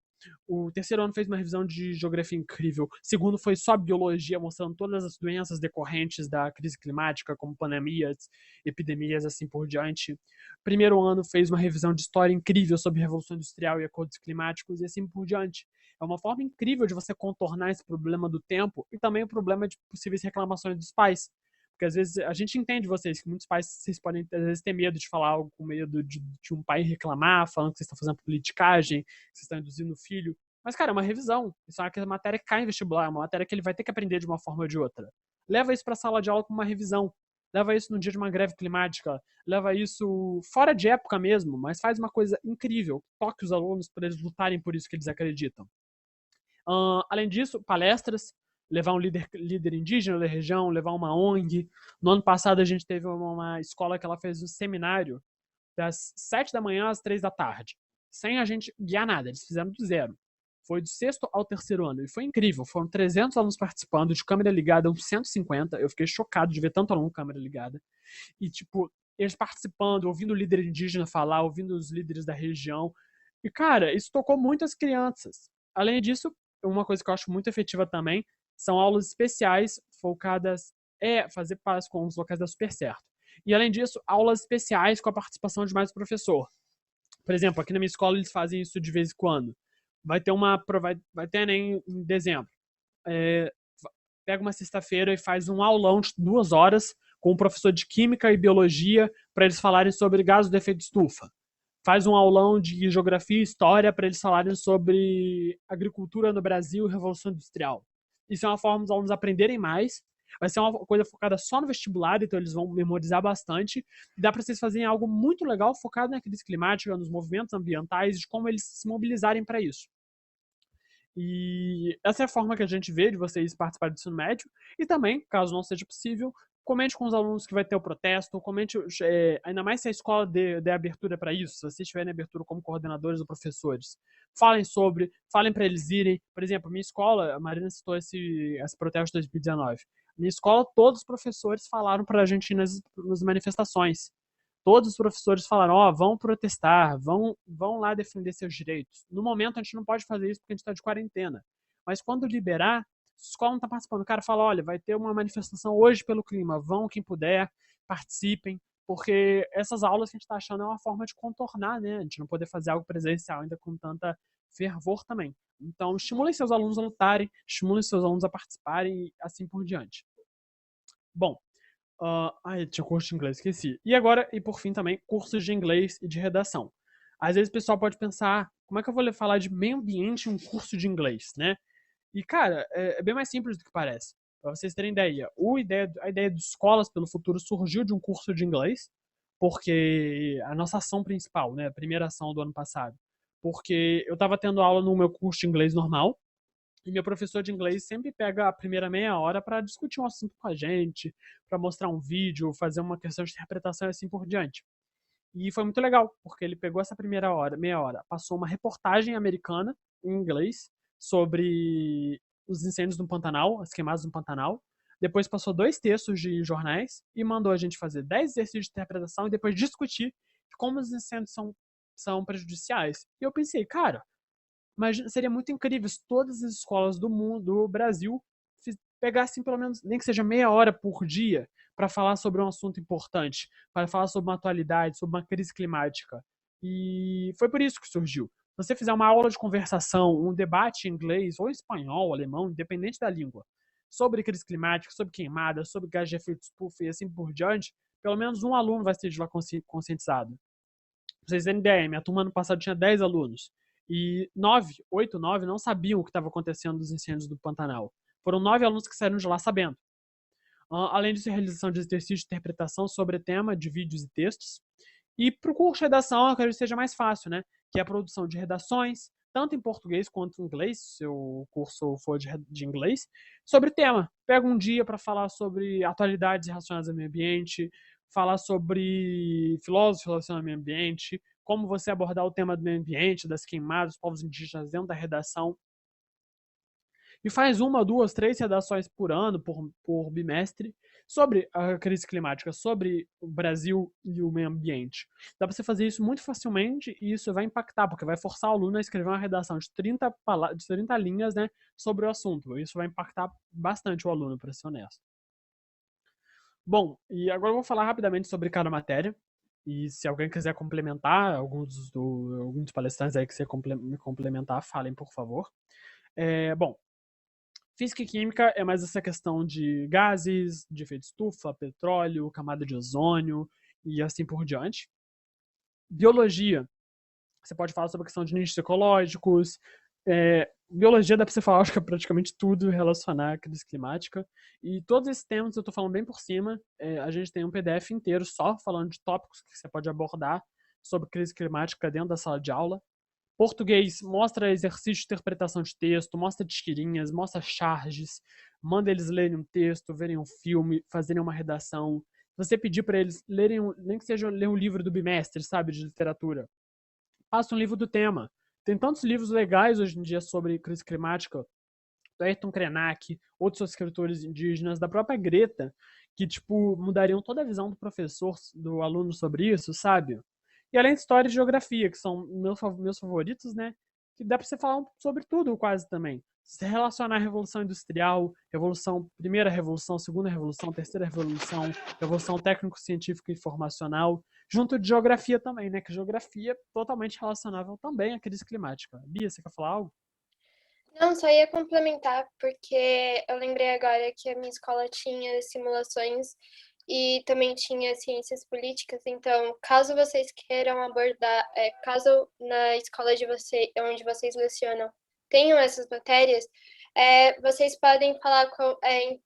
O 3º ano fez uma revisão de geografia incrível. O 2º foi só biologia, mostrando todas as doenças decorrentes da crise climática, como pandemias, epidemias, assim por diante. O 1º ano fez uma revisão de história incrível sobre Revolução Industrial e acordos climáticos, e assim por diante. É uma forma incrível de você contornar esse problema do tempo e também o problema de possíveis reclamações dos pais. Porque às vezes a gente entende vocês, que muitos pais, vocês podem às vezes ter medo de falar algo com medo de um pai reclamar, falando que vocês estão fazendo politicagem, que vocês estão induzindo o filho. Mas, cara, é uma revisão. Isso é uma matéria que cai em vestibular, é uma matéria que ele vai ter que aprender de uma forma ou de outra. Leva isso para a sala de aula como uma revisão. Leva isso no dia de uma greve climática. Leva isso fora de época mesmo, mas faz uma coisa incrível. Toque os alunos para eles lutarem por isso que eles acreditam. Além disso, palestras. Levar um líder indígena da região, levar uma ONG. No ano passado a gente teve uma escola que ela fez um seminário das 7 da manhã às 3 da tarde, sem a gente guiar nada, eles fizeram do zero. Foi do 6º ao 3º ano, e foi incrível, foram 300 alunos participando, de câmera ligada, uns 150, eu fiquei chocado de ver tanto aluno com câmera ligada, e tipo, eles participando, ouvindo o líder indígena falar, ouvindo os líderes da região, e cara, isso tocou muito as crianças. Além disso, uma coisa que eu acho muito efetiva também, são aulas especiais focadas fazer paz com os locais da Super Certo. E, além disso, aulas especiais com a participação de mais professor. Por exemplo, aqui na minha escola eles fazem isso de vez em quando. Vai ter Enem em dezembro. Pega uma sexta-feira e faz um aulão de 2 horas com um professor de Química e Biologia para eles falarem sobre gases do efeito estufa. Faz um aulão de Geografia e História para eles falarem sobre agricultura no Brasil e Revolução Industrial. Isso é uma forma dos alunos aprenderem mais. Vai ser uma coisa focada só no vestibular, então eles vão memorizar bastante. E dá para vocês fazerem algo muito legal focado na crise climática, nos movimentos ambientais, de como eles se mobilizarem para isso. E essa é a forma que a gente vê de vocês participarem do ensino médio. E também, caso não seja possível, comente com os alunos que vai ter o protesto, comente, ainda mais se a escola der abertura para isso, se vocês tiverem abertura como coordenadores ou professores, falem para eles irem. Por exemplo, minha escola, a Marina citou esse protesto de 2019. Minha escola, todos os professores falaram para a gente ir nas manifestações. Todos os professores falaram, vão protestar, vão lá defender seus direitos. No momento, a gente não pode fazer isso porque a gente está de quarentena. Mas quando liberar, se a escola não está participando, o cara fala, olha, vai ter uma manifestação hoje pelo clima, vão quem puder, participem, porque essas aulas que a gente está achando é uma forma de contornar, né? A gente não poder fazer algo presencial ainda com tanta fervor também. Então, estimulem seus alunos a lutarem, estimulem seus alunos a participarem e assim por diante. Bom, tinha curso de inglês, esqueci. E agora, e por fim também, cursos de inglês e de redação. Às vezes o pessoal pode pensar, como é que eu vou falar de meio ambiente em um curso de inglês, né? E, cara, é bem mais simples do que parece. Para vocês terem ideia, a ideia de Escolas pelo Futuro surgiu de um curso de inglês, porque a nossa ação principal, né, a primeira ação do ano passado, porque eu estava tendo aula no meu curso de inglês normal, e meu professor de inglês sempre pega a primeira meia hora para discutir um assunto com a gente, para mostrar um vídeo, fazer uma questão de interpretação e assim por diante. E foi muito legal, porque ele pegou essa primeira hora, meia hora, passou uma reportagem americana em inglês sobre os incêndios no Pantanal, as queimadas no Pantanal. Depois passou 2 textos de jornais e mandou a gente fazer 10 exercícios de interpretação e depois discutir como os incêndios são prejudiciais. E eu pensei, cara, mas seria muito incrível se todas as escolas do mundo, do Brasil, pegassem pelo menos, nem que seja meia hora por dia, para falar sobre um assunto importante, para falar sobre uma atualidade, sobre uma crise climática. E foi por isso que surgiu. Se você fizer uma aula de conversação, um debate em inglês ou espanhol, alemão, independente da língua, sobre crise climática, sobre queimada, sobre gás de efeito estufa e assim por diante, pelo menos um aluno vai ser de lá conscientizado. Pra vocês terem ideia, minha turma ano passado tinha 10 alunos. E 8, 9 não sabiam o que estava acontecendo nos incêndios do Pantanal. Foram 9 alunos que saíram de lá sabendo. Além disso, a realização de exercícios de interpretação sobre tema de vídeos e textos. E para o curso de redação, eu acredito que seja mais fácil, né? Que é a produção de redações, tanto em português quanto em inglês, se o curso for de inglês, sobre tema. Pega um dia para falar sobre atualidades relacionadas ao meio ambiente, falar sobre filósofos relacionados ao meio ambiente, como você abordar o tema do meio ambiente, das queimadas, dos povos indígenas dentro da redação. E faz 1, 2, 3 redações por ano, por bimestre, sobre a crise climática, sobre o Brasil e o meio ambiente. Dá para você fazer isso muito facilmente e isso vai impactar, porque vai forçar o aluno a escrever uma redação de 30 linhas, né, sobre o assunto. Isso vai impactar bastante o aluno, para ser honesto. Bom, e agora eu vou falar rapidamente sobre cada matéria. E se alguém quiser complementar, alguns dos palestrantes aí que você me complementar, falem, por favor. Bom, física e química é mais essa questão de gases, de efeito estufa, petróleo, camada de ozônio e assim por diante. Biologia, você pode falar sobre a questão de nichos ecológicos. Biologia dá para você falar, acho que é praticamente tudo relacionado à crise climática. E todos esses temas eu estou falando bem por cima. A gente tem um PDF inteiro só falando de tópicos que você pode abordar sobre crise climática dentro da sala de aula. Português mostra exercício de interpretação de texto, mostra tirinhas, mostra charges, manda eles lerem um texto, verem um filme, fazerem uma redação. Se você pedir para eles lerem, nem que seja ler um livro do bimestre, sabe, de literatura, passa um livro do tema. Tem tantos livros legais hoje em dia sobre crise climática, do Ayrton Krenak, outros escritores indígenas, da própria Greta, que, tipo, mudariam toda a visão do professor, do aluno sobre isso, sabe? E além de história e geografia, que são meus favoritos, né? Que dá pra você falar sobre tudo quase também. Se relacionar a Revolução Industrial, Primeira Revolução, Segunda Revolução, Terceira Revolução, Revolução Técnico-Científica e Informacional, junto de geografia também, né? Que geografia é totalmente relacionável também à crise climática. Bia, você quer falar algo? Não, só ia complementar, porque eu lembrei agora que a minha escola tinha simulações e também tinha ciências políticas, então, caso vocês queiram abordar, caso na escola de vocês, onde vocês lecionam, tenham essas matérias, vocês podem falar,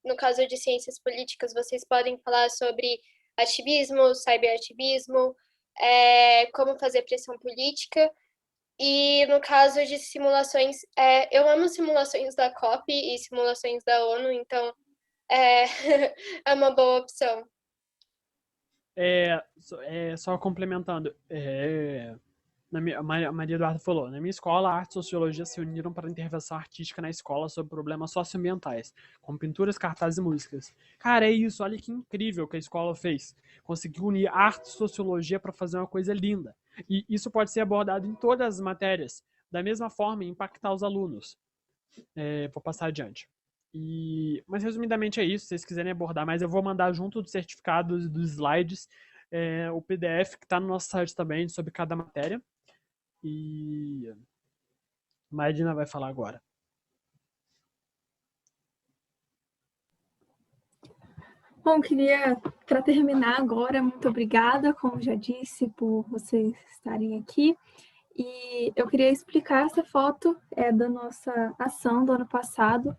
no caso de ciências políticas, vocês podem falar sobre ativismo, cyberativismo, como fazer pressão política, e no caso de simulações, eu amo simulações da COP e simulações da ONU, então é uma boa opção. Só complementando, A Maria Eduarda falou, na minha escola, a arte e sociologia se uniram para a intervenção artística na escola sobre problemas socioambientais, como pinturas, cartazes e músicas. Cara, é isso, olha que incrível que a escola fez. Conseguiu unir arte e sociologia para fazer uma coisa linda. E isso pode ser abordado em todas as matérias, da mesma forma, impactar os alunos. Vou passar adiante. Mas resumidamente é isso. Se vocês quiserem abordar mais, eu vou mandar junto dos certificados e dos slides o PDF que está no nosso site também sobre cada matéria. E a Marina vai falar agora. Bom, queria, para terminar agora, muito obrigada, como já disse, por vocês estarem aqui. E eu queria explicar essa foto da nossa ação do ano passado.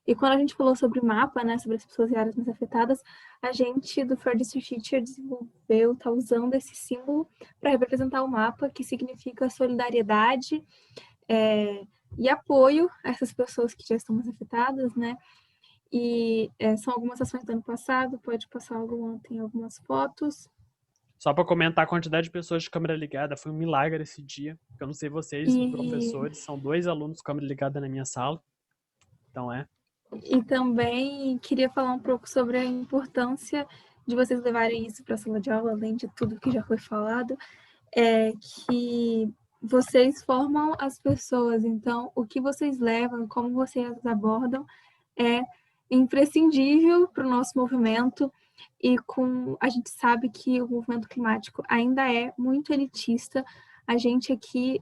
E quando a gente falou sobre o mapa, né, sobre as pessoas e áreas mais afetadas, a gente do Fridays for Future desenvolveu, está usando esse símbolo para representar o mapa, que significa solidariedade e apoio a essas pessoas que já estão mais afetadas, né? E são algumas ações do ano passado, pode passar tem algumas fotos. Só para comentar a quantidade de pessoas de câmera ligada, foi um milagre esse dia. Eu não sei vocês, professores, são 2 alunos com câmera ligada na minha sala. Então E também queria falar um pouco sobre a importância de vocês levarem isso para a sala de aula, além de tudo que já foi falado, que vocês formam as pessoas. Então, o que vocês levam, como vocês abordam, é imprescindível para o nosso movimento. E a gente sabe que o movimento climático ainda é muito elitista. A gente aqui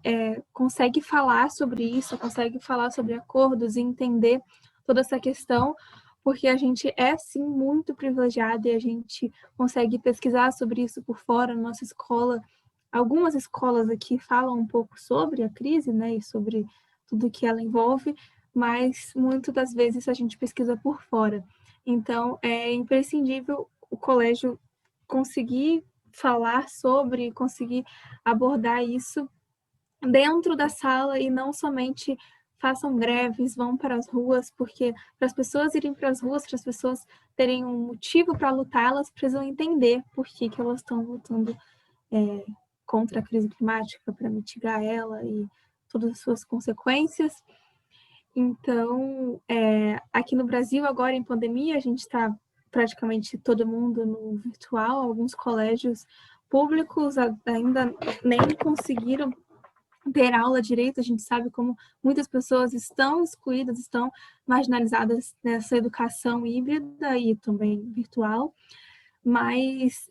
consegue falar sobre isso, consegue falar sobre acordos e entender toda essa questão, porque a gente é, sim, muito privilegiado e a gente consegue pesquisar sobre isso por fora. Nossa escola, algumas escolas aqui falam um pouco sobre a crise, né, e sobre tudo que ela envolve, mas muitas das vezes a gente pesquisa por fora. Então, é imprescindível o colégio conseguir falar sobre, conseguir abordar isso dentro da sala e não somente façam greves, vão para as ruas, porque para as pessoas irem para as ruas, para as pessoas terem um motivo para lutar, elas precisam entender por que elas estão lutando contra a crise climática, para mitigar ela e todas as suas consequências. Então, aqui no Brasil, agora em pandemia, a gente está praticamente todo mundo no virtual, alguns colégios públicos ainda nem conseguiram ter aula direito, a gente sabe como muitas pessoas estão excluídas, estão marginalizadas nessa educação híbrida e também virtual, mas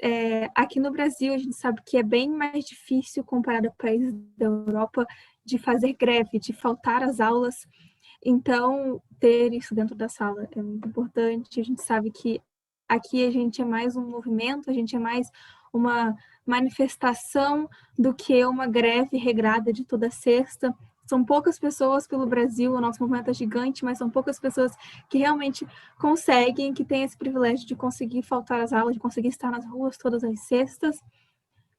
aqui no Brasil a gente sabe que é bem mais difícil comparado a países da Europa de fazer greve, de faltar às aulas. Então, ter isso dentro da sala é muito importante. A gente sabe que aqui a gente é mais um movimento, a gente é mais uma manifestação do que uma greve regrada de toda sexta. São poucas pessoas pelo Brasil, o nosso movimento é gigante, mas são poucas pessoas que realmente conseguem, que têm esse privilégio de conseguir faltar às aulas, de conseguir estar nas ruas todas as sextas.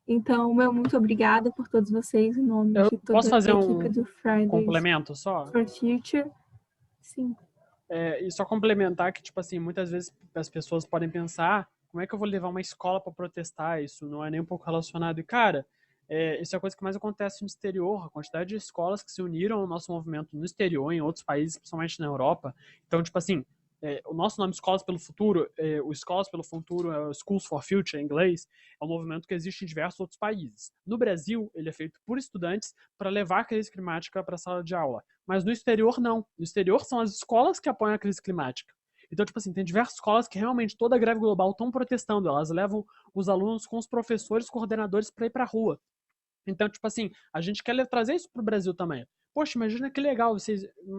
Então, meu muito obrigada por todos vocês, em nome de toda posso fazer a equipe do Fridays complemento só? for Future. Sim. E só complementar que, tipo assim, muitas vezes as pessoas podem pensar, como é que eu vou levar uma escola para protestar? Isso não é nem um pouco relacionado. E, cara, isso é a coisa que mais acontece no exterior, a quantidade de escolas que se uniram ao nosso movimento no exterior, em outros países, principalmente na Europa. Então, tipo assim, o nosso nome Escolas pelo Futuro, o Escolas pelo Futuro, é o Schools for Future em inglês, é um movimento que existe em diversos outros países. No Brasil, ele é feito por estudantes para levar a crise climática para a sala de aula. Mas no exterior, não. No exterior, são as escolas que apoiam a crise climática. Então, tipo assim, tem diversas escolas que realmente toda a greve global estão protestando. Elas levam os alunos com os professores, coordenadores para ir para a rua. Então, tipo assim, a gente quer trazer isso para o Brasil também. Poxa, imagina que legal,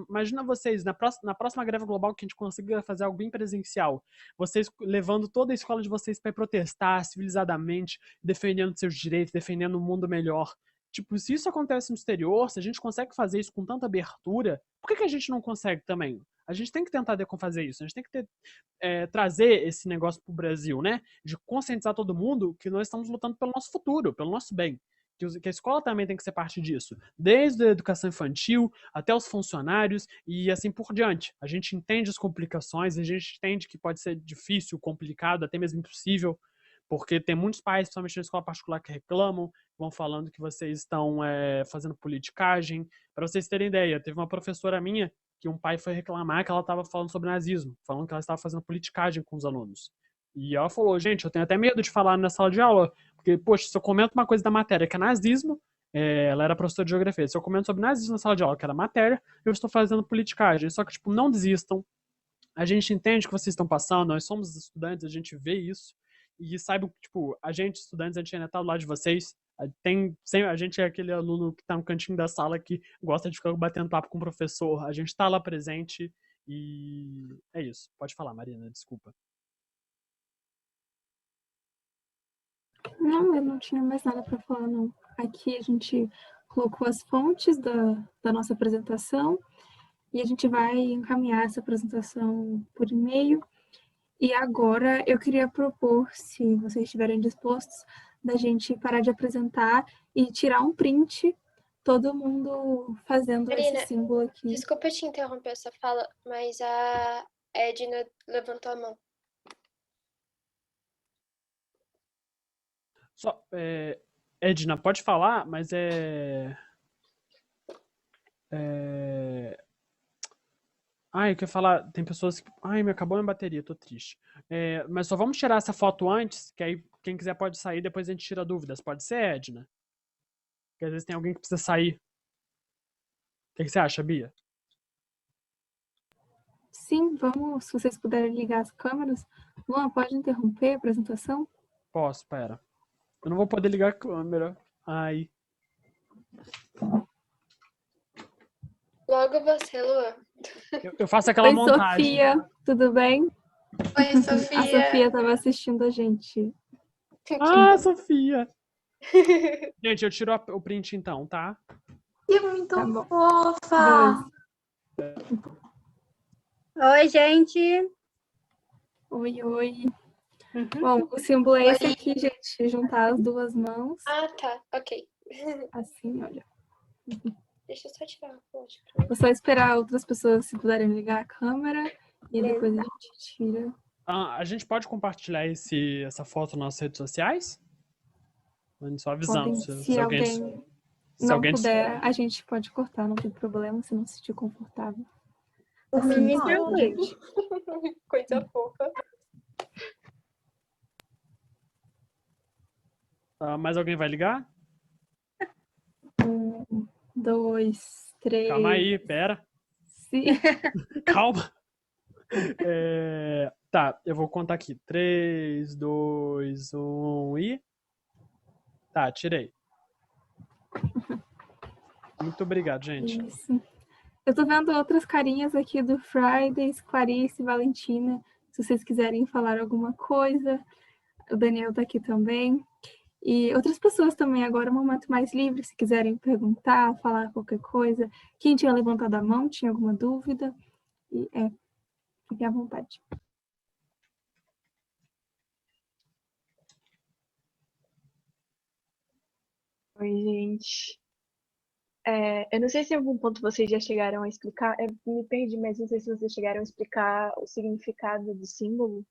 imagina vocês, na próxima greve global que a gente consiga fazer algo bem presencial, vocês levando toda a escola de vocês para protestar civilizadamente, defendendo seus direitos, defendendo um mundo melhor. Tipo, se isso acontece no exterior, se a gente consegue fazer isso com tanta abertura, por que a gente não consegue também? A gente tem que tentar fazer isso, a gente tem que trazer esse negócio para o Brasil, né? De conscientizar todo mundo que nós estamos lutando pelo nosso futuro, pelo nosso bem. Que a escola também tem que ser parte disso, desde a educação infantil até os funcionários e assim por diante. A gente entende as complicações, a gente entende que pode ser difícil, complicado, até mesmo impossível, Porque tem muitos pais, principalmente na escola particular, que reclamam, vão falando que vocês estão fazendo politicagem. Para vocês terem ideia, teve uma professora minha que um pai foi reclamar que ela estava falando sobre nazismo, falando que ela estava fazendo politicagem com os alunos. E ela falou, gente, eu tenho até medo de falar na sala de aula, porque, poxa, se eu comento uma coisa da matéria que é nazismo, ela era professora de geografia, se eu comento sobre nazismo na sala de aula, que era matéria, eu estou fazendo politicagem. Só que, tipo, não desistam. A gente entende o que vocês estão passando, nós somos estudantes, a gente vê isso. E saibam que, tipo, a gente, estudantes, a gente ainda tá do lado de vocês. A gente é aquele aluno que tá no cantinho da sala que gosta de ficar batendo papo com o professor. A gente tá lá presente e é isso. Pode falar, Marina, desculpa. Não, eu não tinha mais nada para falar, não. Aqui a gente colocou as fontes da nossa apresentação e a gente vai encaminhar essa apresentação por e-mail. E agora eu queria propor, se vocês estiverem dispostos, da gente parar de apresentar e tirar um print, todo mundo fazendo Marina, esse símbolo aqui. Desculpa te interromper essa fala, mas a Edna levantou a mão. Só, Edna, pode falar, mas Ai, eu queria falar, tem pessoas que... Ai, me acabou minha bateria, tô triste. Mas só vamos tirar essa foto antes, que aí quem quiser pode sair, depois a gente tira dúvidas. Pode ser, Edna? Porque às vezes tem alguém que precisa sair. O que você acha, Bia? Sim, vamos, se vocês puderem ligar as câmeras. Luan, pode interromper a apresentação? Posso, pera. Eu não vou poder ligar a câmera. Ai. Logo você, Luan. Eu faço aquela Oi, montagem. Sofia, tudo bem? Oi, Sofia. A Sofia estava assistindo a gente. Ah, Sofia! Gente, eu tiro o print então, tá? Que muito Tá bom. fofa. Oi, gente. Oi, oi. Bom, o símbolo é esse aqui, gente. Juntar as duas mãos. Ah, tá. Ok. Assim, olha. Deixa eu só tirar a foto. Vou só esperar outras pessoas se puderem ligar a câmera. E depois a gente tira. A gente pode compartilhar essa foto nas nossas redes sociais? Só avisando. Se alguém não puder, a gente pode cortar, não tem problema, se não se sentir confortável. Assim, Não, gente. Coisa fofa. Mais alguém vai ligar? 1, 2, 3. Calma aí, pera. Sim. Calma. Tá, eu vou contar aqui. 3, 2, 1 e... Tá, tirei. Muito obrigado, gente. Isso. Eu tô vendo outras carinhas aqui do Fridays, Clarice, Valentina. Se vocês quiserem falar alguma coisa. O Daniel tá aqui também. E outras pessoas também, agora é um momento mais livre, se quiserem perguntar, falar qualquer coisa. Quem tinha levantado a mão, tinha alguma dúvida? E fiquem à vontade. Oi, gente. Eu não sei se em algum ponto vocês já chegaram a explicar, eu me perdi, mas não sei se vocês chegaram a explicar o significado do símbolo.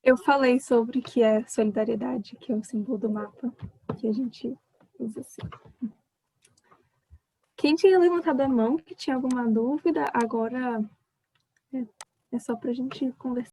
Eu falei sobre que é solidariedade, que é o símbolo do mapa, que a gente usa assim. Quem tinha levantado a mão, que tinha alguma dúvida, agora é só pra gente conversar.